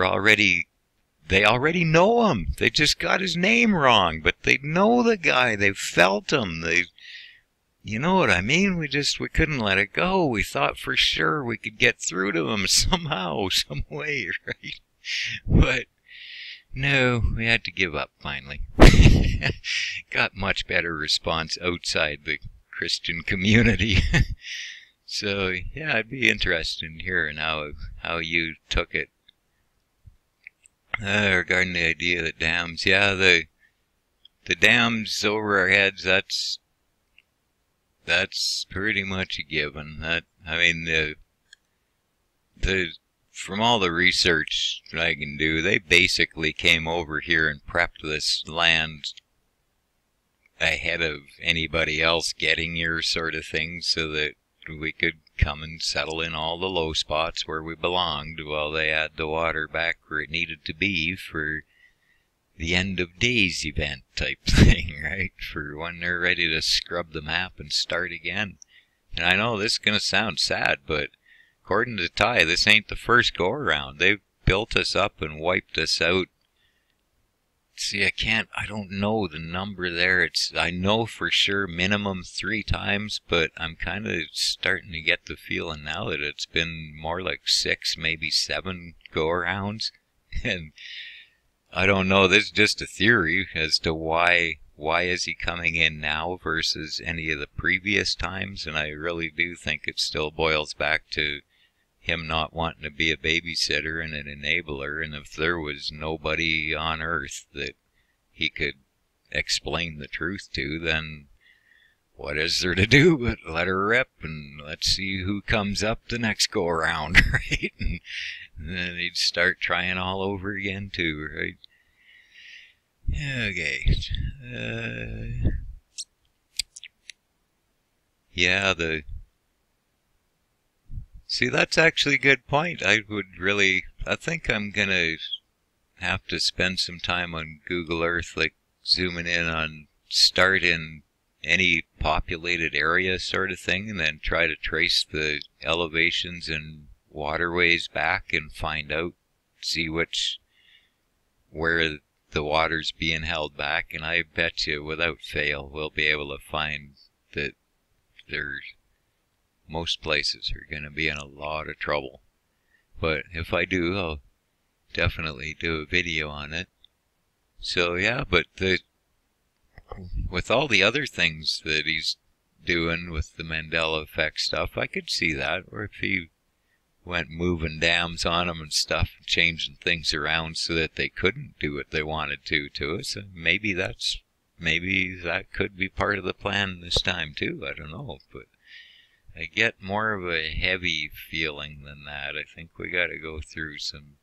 already know him. They just got his name wrong, but they know the guy. They've felt him. You know what I mean? We couldn't let it go. We thought for sure we could get through to him somehow, some way, right? But no, we had to give up finally. Got much better response outside the Christian community. So, yeah, I'd be interested in hearing how you took it. Regarding the idea of the dams, yeah, the dams over our heads, that's pretty much a given. I mean, from all the research I can do, they basically came over here and prepped this land ahead of anybody else getting here, sort of thing, so that we could come and settle in all the low spots where we belonged while they had the water back where it needed to be for the end of days event type thing, right? For when they're ready to scrub the map and start again. And I know this is going to sound sad, but according to Ty, this ain't the first go-around. They've built us up and wiped us out. See, I don't know the number there. I know for sure minimum 3 times, but I'm kind of starting to get the feeling now that it's been more like 6, maybe 7 go-arounds. And I don't know, this is just a theory as to why is he coming in now versus any of the previous times, and I really do think it still boils back to him not wanting to be a babysitter and an enabler, and if there was nobody on Earth that he could explain the truth to, then what is there to do but let her rip and let's see who comes up the next go around, right? And then he'd start trying all over again too, right? Okay. Yeah, see, that's actually a good point. I think I'm gonna have to spend some time on Google Earth, like zooming in on, start in any populated area sort of thing, and then try to trace the elevations and waterways back and find out, see where the water's being held back, and I bet you without fail we'll be able to find that most places are going to be in a lot of trouble. But if I do, I'll definitely do a video on it. So yeah, but with all the other things that he's doing with the Mandela Effect stuff, I could see that. Or if he went moving dams on them and stuff, changing things around so that they couldn't do what they wanted to us, maybe that could be part of the plan this time too. I don't know, but I get more of a heavy feeling than that. I think we got to go through some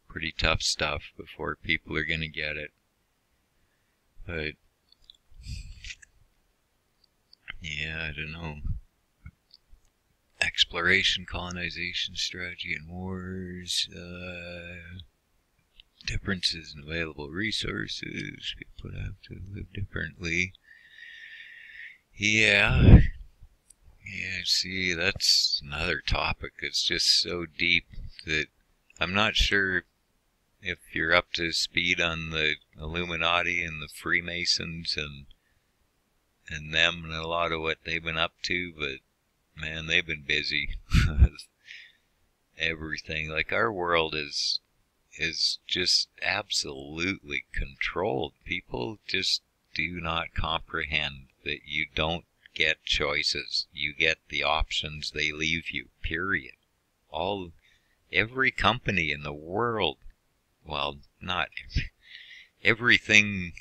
pretty tough stuff before people are going to get it. But yeah, I don't know. Exploration, colonization, strategy, and wars. Differences in available resources. People have to live differently. Yeah. Yeah, see, that's another topic. It's just so deep that I'm not sure if you're up to speed on the Illuminati and the Freemasons and them and a lot of what they've been up to, but man, they've been busy. Everything. Like, our world is just absolutely controlled. People just do not comprehend that you don't get choices. You get the options they leave you, period. Every company in the world, well, not everything,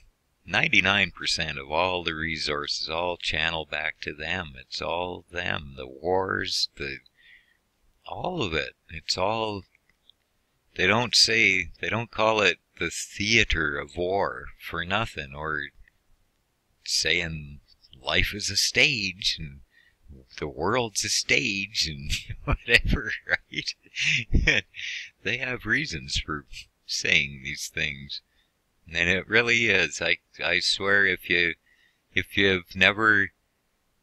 99% of all the resources all channel back to them. It's all them. The wars, all of it. It's all, they don't call it the theater of war for nothing, or saying life is a stage and the world's a stage and whatever, right? They have reasons for saying these things. And it really is. I swear, if you've never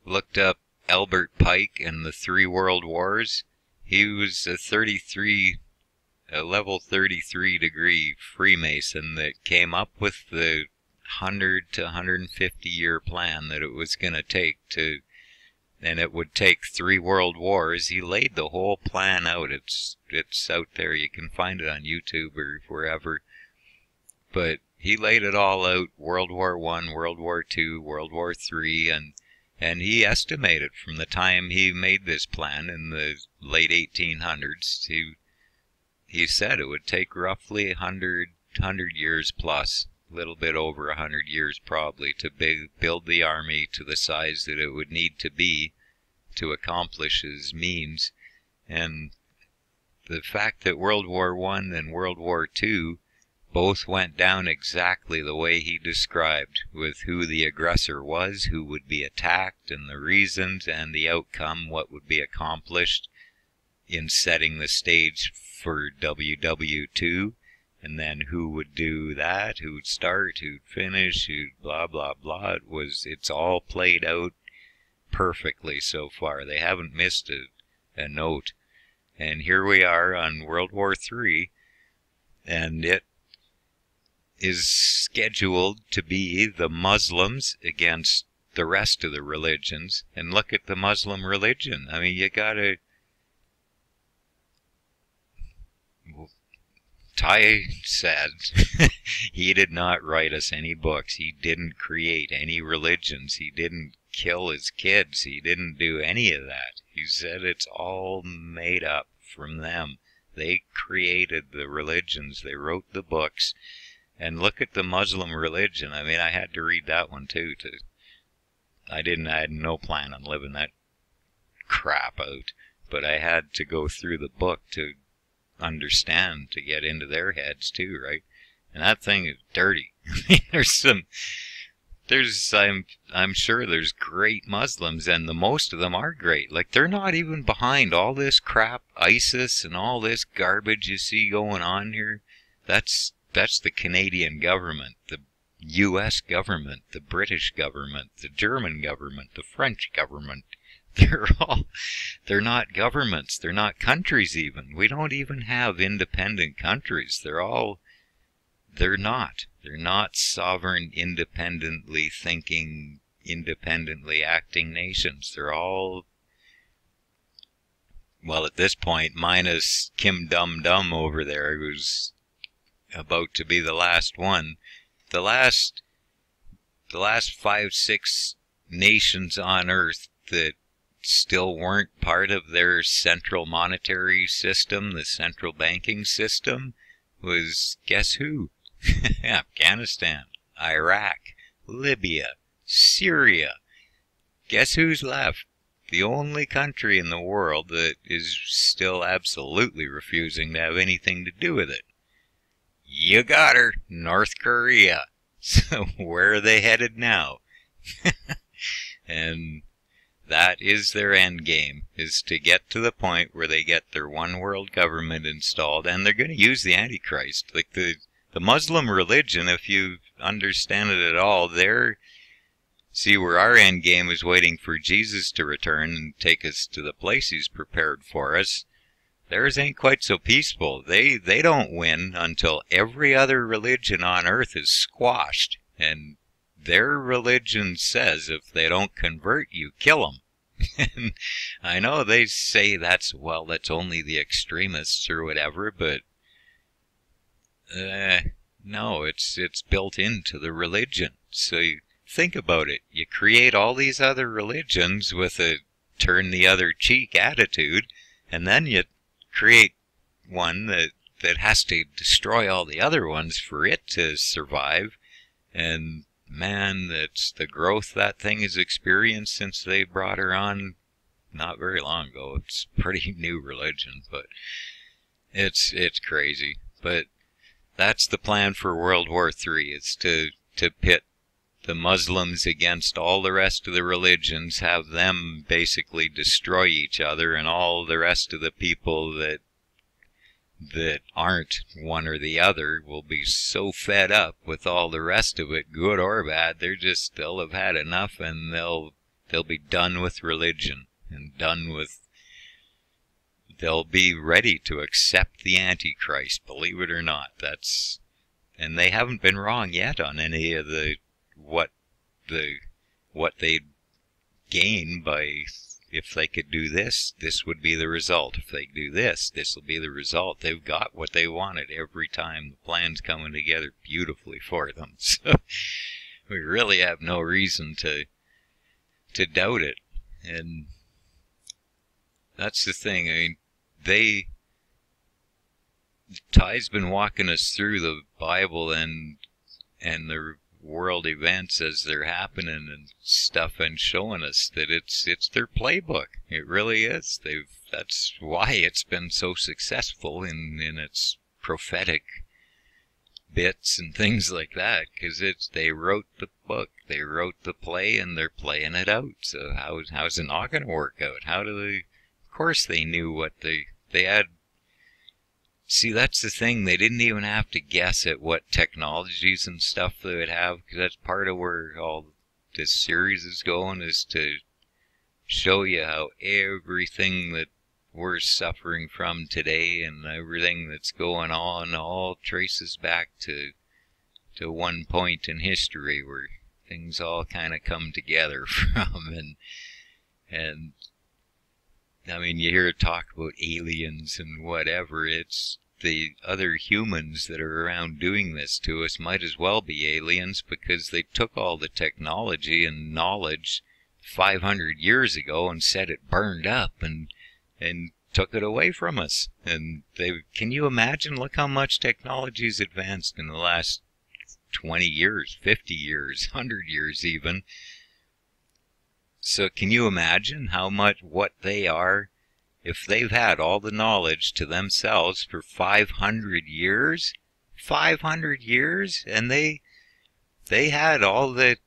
looked up Albert Pike and the 3 World Wars, he was a level 33 degree Freemason that came up with the 100 to 150 year plan that it was going to take and it would take 3 world wars. He laid the whole plan out. It's out there. You can find it on YouTube or wherever. But he laid it all out, World War I, World War II, World War III, and he estimated from the time he made this plan in the late 1800s, he said it would take roughly 100 years plus, a little bit over 100 years probably, to build the army to the size that it would need to be to accomplish his means. And the fact that World War I and World War II both went down exactly the way he described, with who the aggressor was, who would be attacked, and the reasons and the outcome, what would be accomplished in setting the stage for WW2, and then who would do that, who'd start, who'd finish, who'd blah, blah, blah. It's all played out perfectly so far. They haven't missed a note. And here we are on World War III, and it is scheduled to be the Muslims against the rest of the religions. And look at the Muslim religion. I mean, you gotta... Ty said he did not write us any books. He didn't create any religions. He didn't kill his kids. He didn't do any of that. He said it's all made up from them. They created the religions. They wrote the books. And look at the Muslim religion. I mean, I had to read that one too. I had no plan on living that crap out. But I had to go through the book to understand, to get into their heads too, right? And that thing is dirty. I'm sure there's great Muslims, and the most of them are great. Like, they're not even behind all this crap, ISIS and all this garbage you see going on here. That's the Canadian government, the US government, the British government, the German government, the French government. They're not governments. They're not countries even. We don't even have independent countries. They're not sovereign, independently thinking, independently acting nations. They're all, well, at this point, minus Kim Dum Dum over there, who's about to be the last one. The last 5, 6 nations on Earth that still weren't part of their central monetary system, the central banking system, was, guess who? Afghanistan, Iraq, Libya, Syria. Guess who's left? the only country in the world that is still absolutely refusing to have anything to do with it. You got her, North Korea. So where are they headed now? And that is their end game, is to get to the point where they get their one world government installed, and they're going to use the Antichrist. Like the Muslim religion, if you understand it at all, see where our end game is waiting for Jesus to return and take us to the place he's prepared for us. Theirs ain't quite so peaceful. They don't win until every other religion on earth is squashed, and their religion says if they don't convert, you kill them. And I know they say that's only the extremists or whatever, but no, it's built into the religion. So you think about it. You create all these other religions with a turn the other cheek attitude, and then you create one that has to destroy all the other ones for it to survive. And man, that's the growth that thing has experienced since they brought her on not very long ago. It's a pretty new religion, but it's crazy. But that's the plan for World War III, is to pit the Muslims against all the rest of the religions, have them basically destroy each other, and all the rest of the people that aren't one or the other will be so fed up with all the rest of it, good or bad, they'll have had enough, and they'll be done with religion and they'll be ready to accept the Antichrist, believe it or not. And they haven't been wrong yet on any of what they'd gain by, if they could do this, this would be the result. If they do this, this will be the result. They've got what they wanted every time. The plan's coming together beautifully for them. So we really have no reason to doubt it. And that's the thing. I mean, Ty's been walking us through the Bible and the world events as they're happening and stuff, and showing us that it's their playbook. It really is. That's why it's been so successful in its prophetic bits and things like that, because they wrote the book, they wrote the play, and they're playing it out. So how's it not going to work out? How do they? Of course they knew what they had. See, that's the thing. They didn't even have to guess at what technologies and stuff they would have, because that's part of where all this series is going, is to show you how everything that we're suffering from today and everything that's going on all traces back to one point in history where things all kind of come together from. And I mean, you hear talk about aliens and whatever. It's the other humans that are around doing this to us might as well be aliens, because they took all the technology and knowledge 500 years ago and said it burned up and took it away from us. And can you imagine? Look how much technology's advanced in the last 20 years, 50 years, 100 years even. So can you imagine what they are? If they've had all the knowledge to themselves for 500 years, 500 years, and they had all the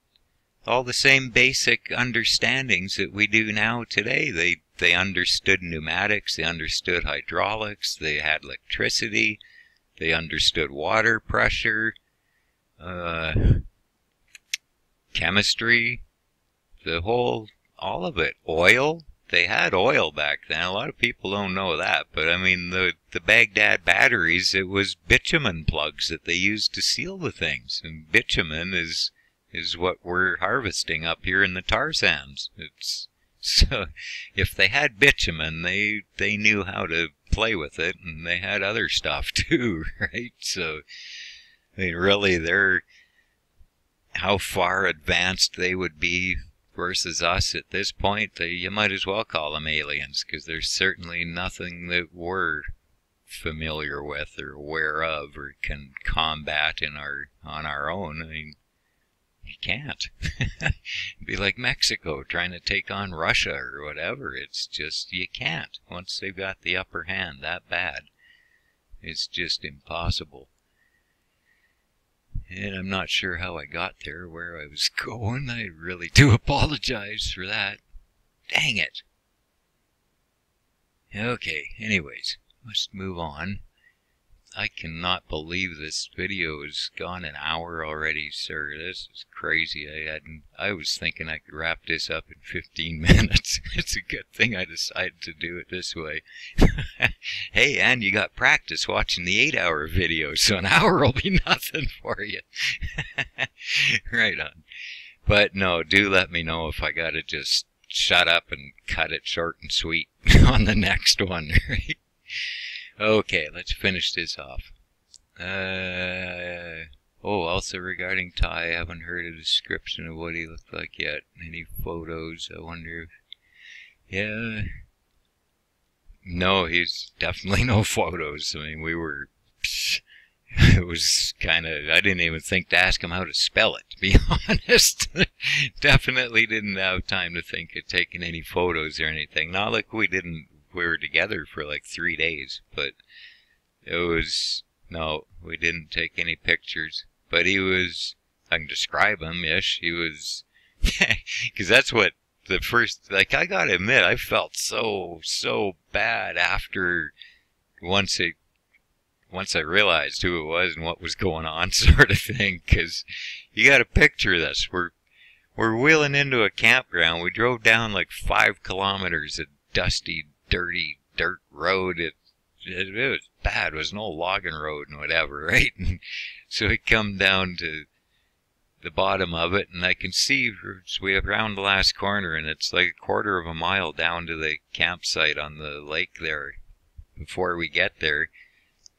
same basic understandings that we do now today. They understood pneumatics, they understood hydraulics, they had electricity, they understood water pressure, chemistry, all of it. Oil. They had oil back then. A lot of people don't know that, but I mean, the Baghdad batteries, it was bitumen plugs that they used to seal the things, and bitumen is what we're harvesting up here in the tar sands. So if they had bitumen, they knew how to play with it, and they had other stuff too, right? So I mean, really, how far advanced they would be versus us at this point, you might as well call them aliens, because there's certainly nothing that we're familiar with or aware of or can combat on our own. I mean, You can't. It'd be like Mexico trying to take on Russia or whatever. It's just, you can't. Once they've got the upper hand that bad, it's just impossible. And I'm not sure how I got there, where I was going. I really do apologize for that. Dang it. Okay, anyways, let's move on. I cannot believe this video has gone an hour already, sir. This is crazy. I was thinking I could wrap this up in 15 minutes. It's a good thing I decided to do it this way. Hey, and you got practice watching the 8-hour video, so an hour will be nothing for you. Right on. But no, do let me know if I gotta just shut up and cut it short and sweet on the next one, right? Okay, let's finish this off. Also regarding Ty, I haven't heard a description of what he looked like yet. Any photos? I wonder if... Yeah. No, he's definitely no photos. I mean, we were... It was kind of... I didn't even think to ask him how to spell it, to be honest. Definitely didn't have time to think of taking any photos or anything. Not like we were together for like 3 days, but it was... No, we didn't take any pictures. But he was... I can describe him-ish. He was... Because that's what the first... Like, I gotta admit, I felt so bad after... Once I realized who it was and what was going on, sort of thing, because you got to picture this. We're wheeling into a campground. We drove down like 5 kilometers of dusty, dirty dirt road. It was bad. It was an old logging road and whatever, right? And so we come down to the bottom of it, and I can see we have around the last corner, and it's like a quarter of a mile down to the campsite on the lake there before we get there.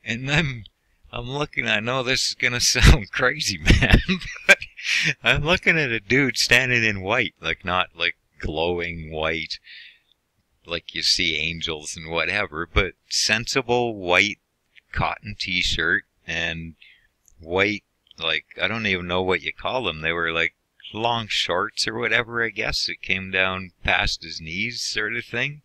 And I'm looking, I know this is going to sound crazy, man, but I'm looking at a dude standing in white, like not like glowing white, like you see angels and whatever, but sensible white cotton t-shirt and white, like, I don't even know what you call them. They were like long shorts or whatever, I guess. It came down past his knees sort of thing.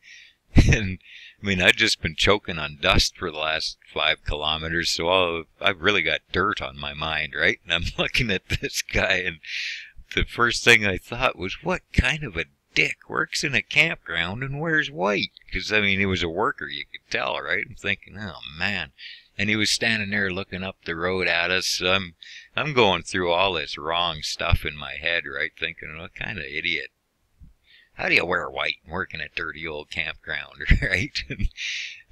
And I mean, I've just been choking on dust for the last 5 kilometers, so I've really got dirt on my mind, right? And I'm looking at this guy, and the first thing I thought was, what kind of a dick works in a campground and wears white? Because, I mean, he was a worker, you could tell, right? I'm thinking, oh, man. And he was standing there looking up the road at us. So I'm going through all this wrong stuff in my head, right? Thinking, what kind of idiot? How do you wear white and work in a dirty old campground, right?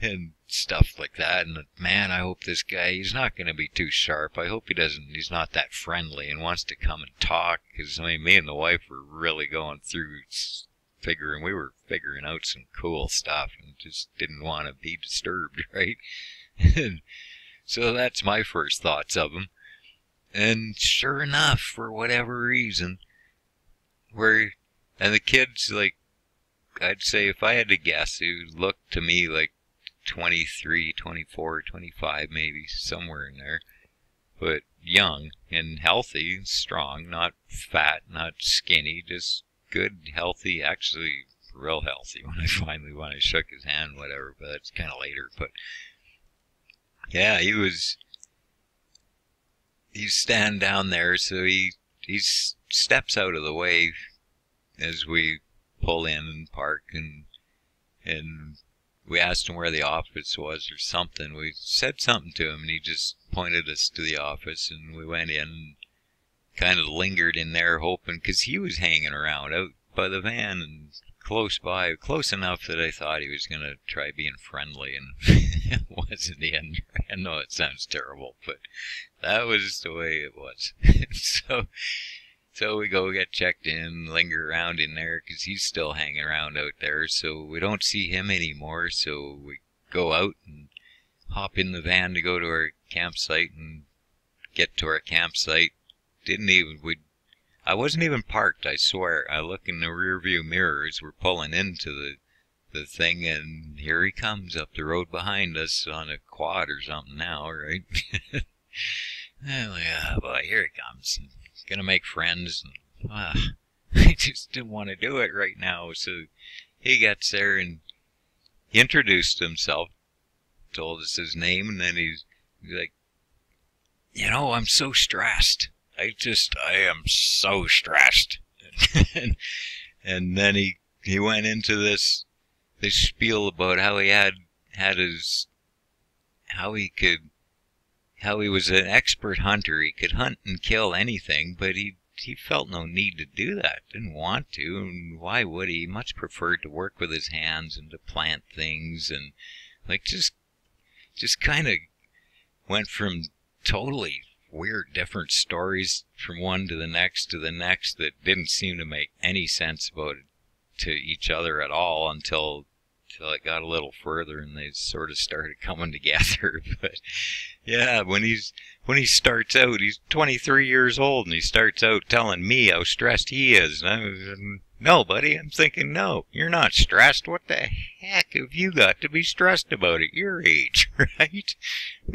and stuff like that. And man, I hope this guy, he's not going to be too sharp. I hope he's not that friendly and wants to come and talk. Because, I mean, me and the wife were really going through we were figuring out some cool stuff and just didn't want to be disturbed, right? And so that's my first thoughts of him. And sure enough, for whatever reason, and the kids, like, I'd say if I had to guess, he looked to me like 23, 24, 25 maybe, somewhere in there. But young and healthy and strong, not fat, not skinny, just good, healthy, actually real healthy when I shook his hand, whatever, but that's kind of later. But yeah, he's standing down there, so he steps out of the way as we pull in and park, and we asked him where the office was or something. We said something to him, and he just pointed us to the office, and we went in and kind of lingered in there hoping, because he was hanging around out by the van and close by, close enough that I thought he was going to try being friendly, and it wasn't in. I know it sounds terrible, but that was the way it was. So we go get checked in, linger around in there, because he's still hanging around out there, so we don't see him anymore, so we go out and hop in the van to go to our campsite and get to our campsite. I wasn't even parked, I swear. I look in the rear view mirror as we're pulling into the thing, and here he comes up the road behind us on a quad or something now, right? Oh yeah, boy, here he comes. gonna make friends. And, I just didn't want to do it right now. So he gets there and he introduced himself, told us his name, and then he's like, I'm so stressed. I am so stressed. and then he went into this spiel about how he had how he was an expert hunter. He could hunt and kill anything, but he felt no need to do that. Didn't want to, and why would he? He much preferred to work with his hands and to plant things, and like just kind of went from totally weird different stories from one to the next that didn't seem to make any sense about it to each other at all until it got a little further and they sort of started coming together. But yeah, when he starts out, he's 23 years old, and he starts out telling me how stressed he is. And I was, no, buddy, I'm thinking, no, you're not stressed. What the heck have you got to be stressed about at your age, right?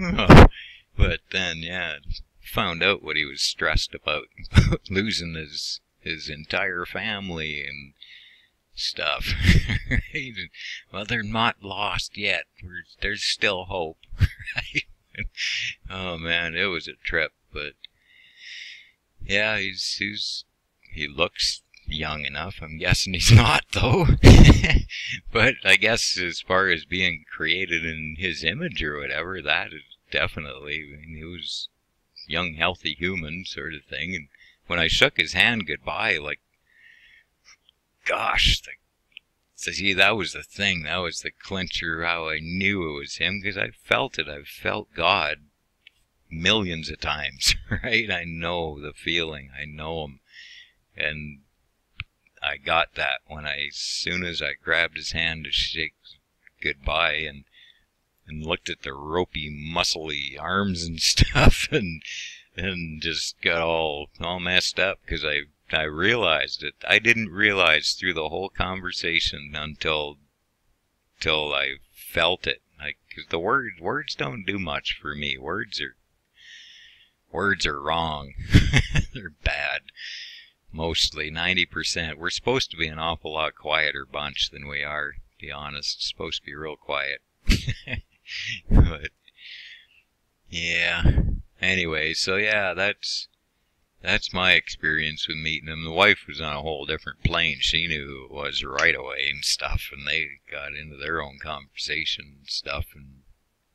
Oh. But then, yeah, found out what he was stressed about, losing his entire family and stuff. Well, they're not lost yet. There's still hope. Right? Oh man, it was a trip. But yeah, he looks young enough. I'm guessing he's not, though. But I guess as far as being created in his image or whatever, that is definitely. I mean, he was young, healthy human sort of thing. And when I shook his hand goodbye, like, gosh, see, that was the thing. That was the clincher, how I knew it was him, because I felt it. I've felt God millions of times, right? I know the feeling. I know him. And I got that when as soon as I grabbed his hand to shake goodbye and looked at the ropey, muscly arms and stuff and just got all messed up because I realized it. I didn't realize through the whole conversation until I felt it. Like, 'cause the words don't do much for me. Words are wrong. They're bad. Mostly 90%. We're supposed to be an awful lot quieter bunch than we are, to be honest. It's supposed to be real quiet. But yeah. Anyway, so yeah, that's my experience with meeting him. The wife was on a whole different plane. She knew who it was right away and stuff, and they got into their own conversation and stuff.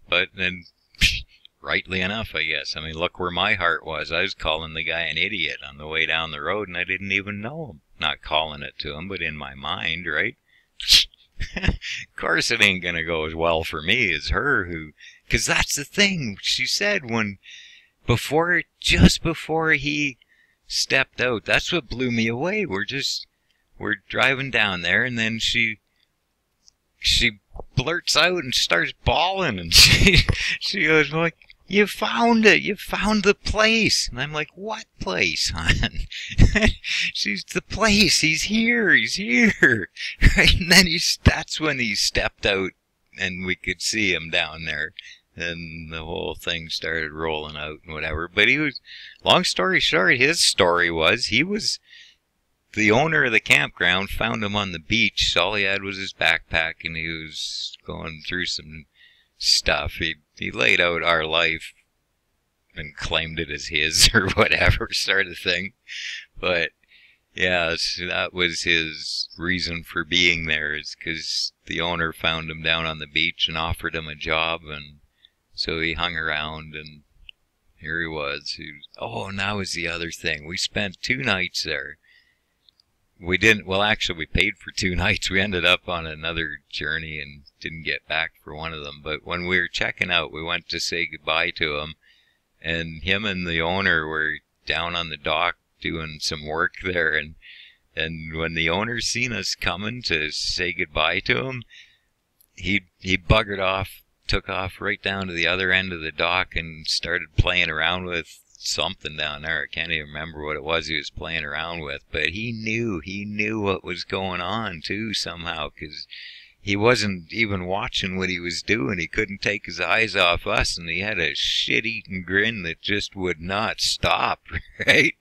But then, rightly enough, I guess. I mean, look where my heart was. I was calling the guy an idiot on the way down the road, and I didn't even know him. Not calling it to him, but in my mind, right? Of course it ain't gonna go as well for me as her, because that's the thing she said just before he stepped out. That's what blew me away. We're driving down there, and then she blurts out and starts bawling, and she goes like, "You found it! You found the place!" And I'm like, "What place, hon?" She's the place. He's here. He's here. Right? And then that's when he stepped out, and we could see him down there. And the whole thing started rolling out and whatever. But long story short, his story was the owner of the campground found him on the beach. All he had was his backpack, and he was going through some stuff. He laid out our life and claimed it as his or whatever sort of thing. But yeah, that was his reason for being there, is because the owner found him down on the beach and offered him a job, and so he hung around, and here he was. And that was the other thing. We spent 2 nights there. We paid for 2 nights. We ended up on another journey and didn't get back for one of them. But when we were checking out, we went to say goodbye to him, and him and the owner were down on the dock doing some work there. And when the owner seen us coming to say goodbye to him, he buggered off, took off right down to the other end of the dock and started playing around with something down there. I can't even remember what it was he was playing around with, but he knew what was going on too somehow, because he wasn't even watching what he was doing. He couldn't take his eyes off us, and he had a shit-eating grin that just would not stop, right?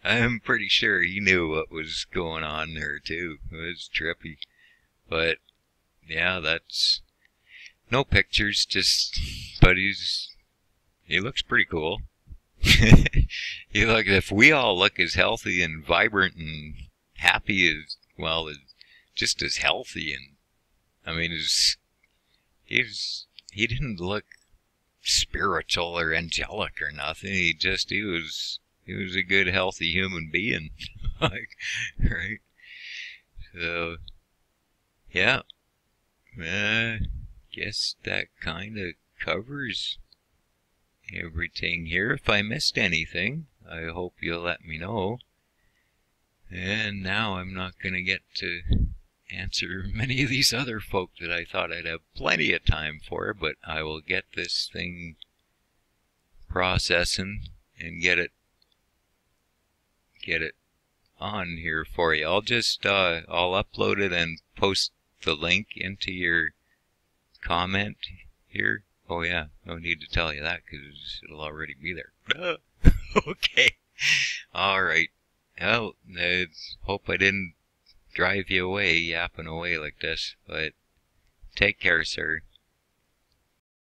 I'm pretty sure he knew what was going on there too. It was trippy. But yeah, that's no pictures, just but he looks pretty cool. If we all look as healthy and vibrant and happy as well as just as healthy, and I mean he didn't look spiritual or angelic or nothing. He was a good healthy human being. Like, right? So yeah. Guess that kind of covers everything here. If I missed anything, I hope you'll let me know. And now I'm not going to get to answer many of these other folk that I thought I'd have plenty of time for, but I will get this thing processing and get it on here for you. I'll just I'll upload it and post the link into your comment here. Oh yeah, no need to tell you that because it'll already be there. Okay. All right. Well, I hope I didn't drive you away yapping away like this, but take care, sir.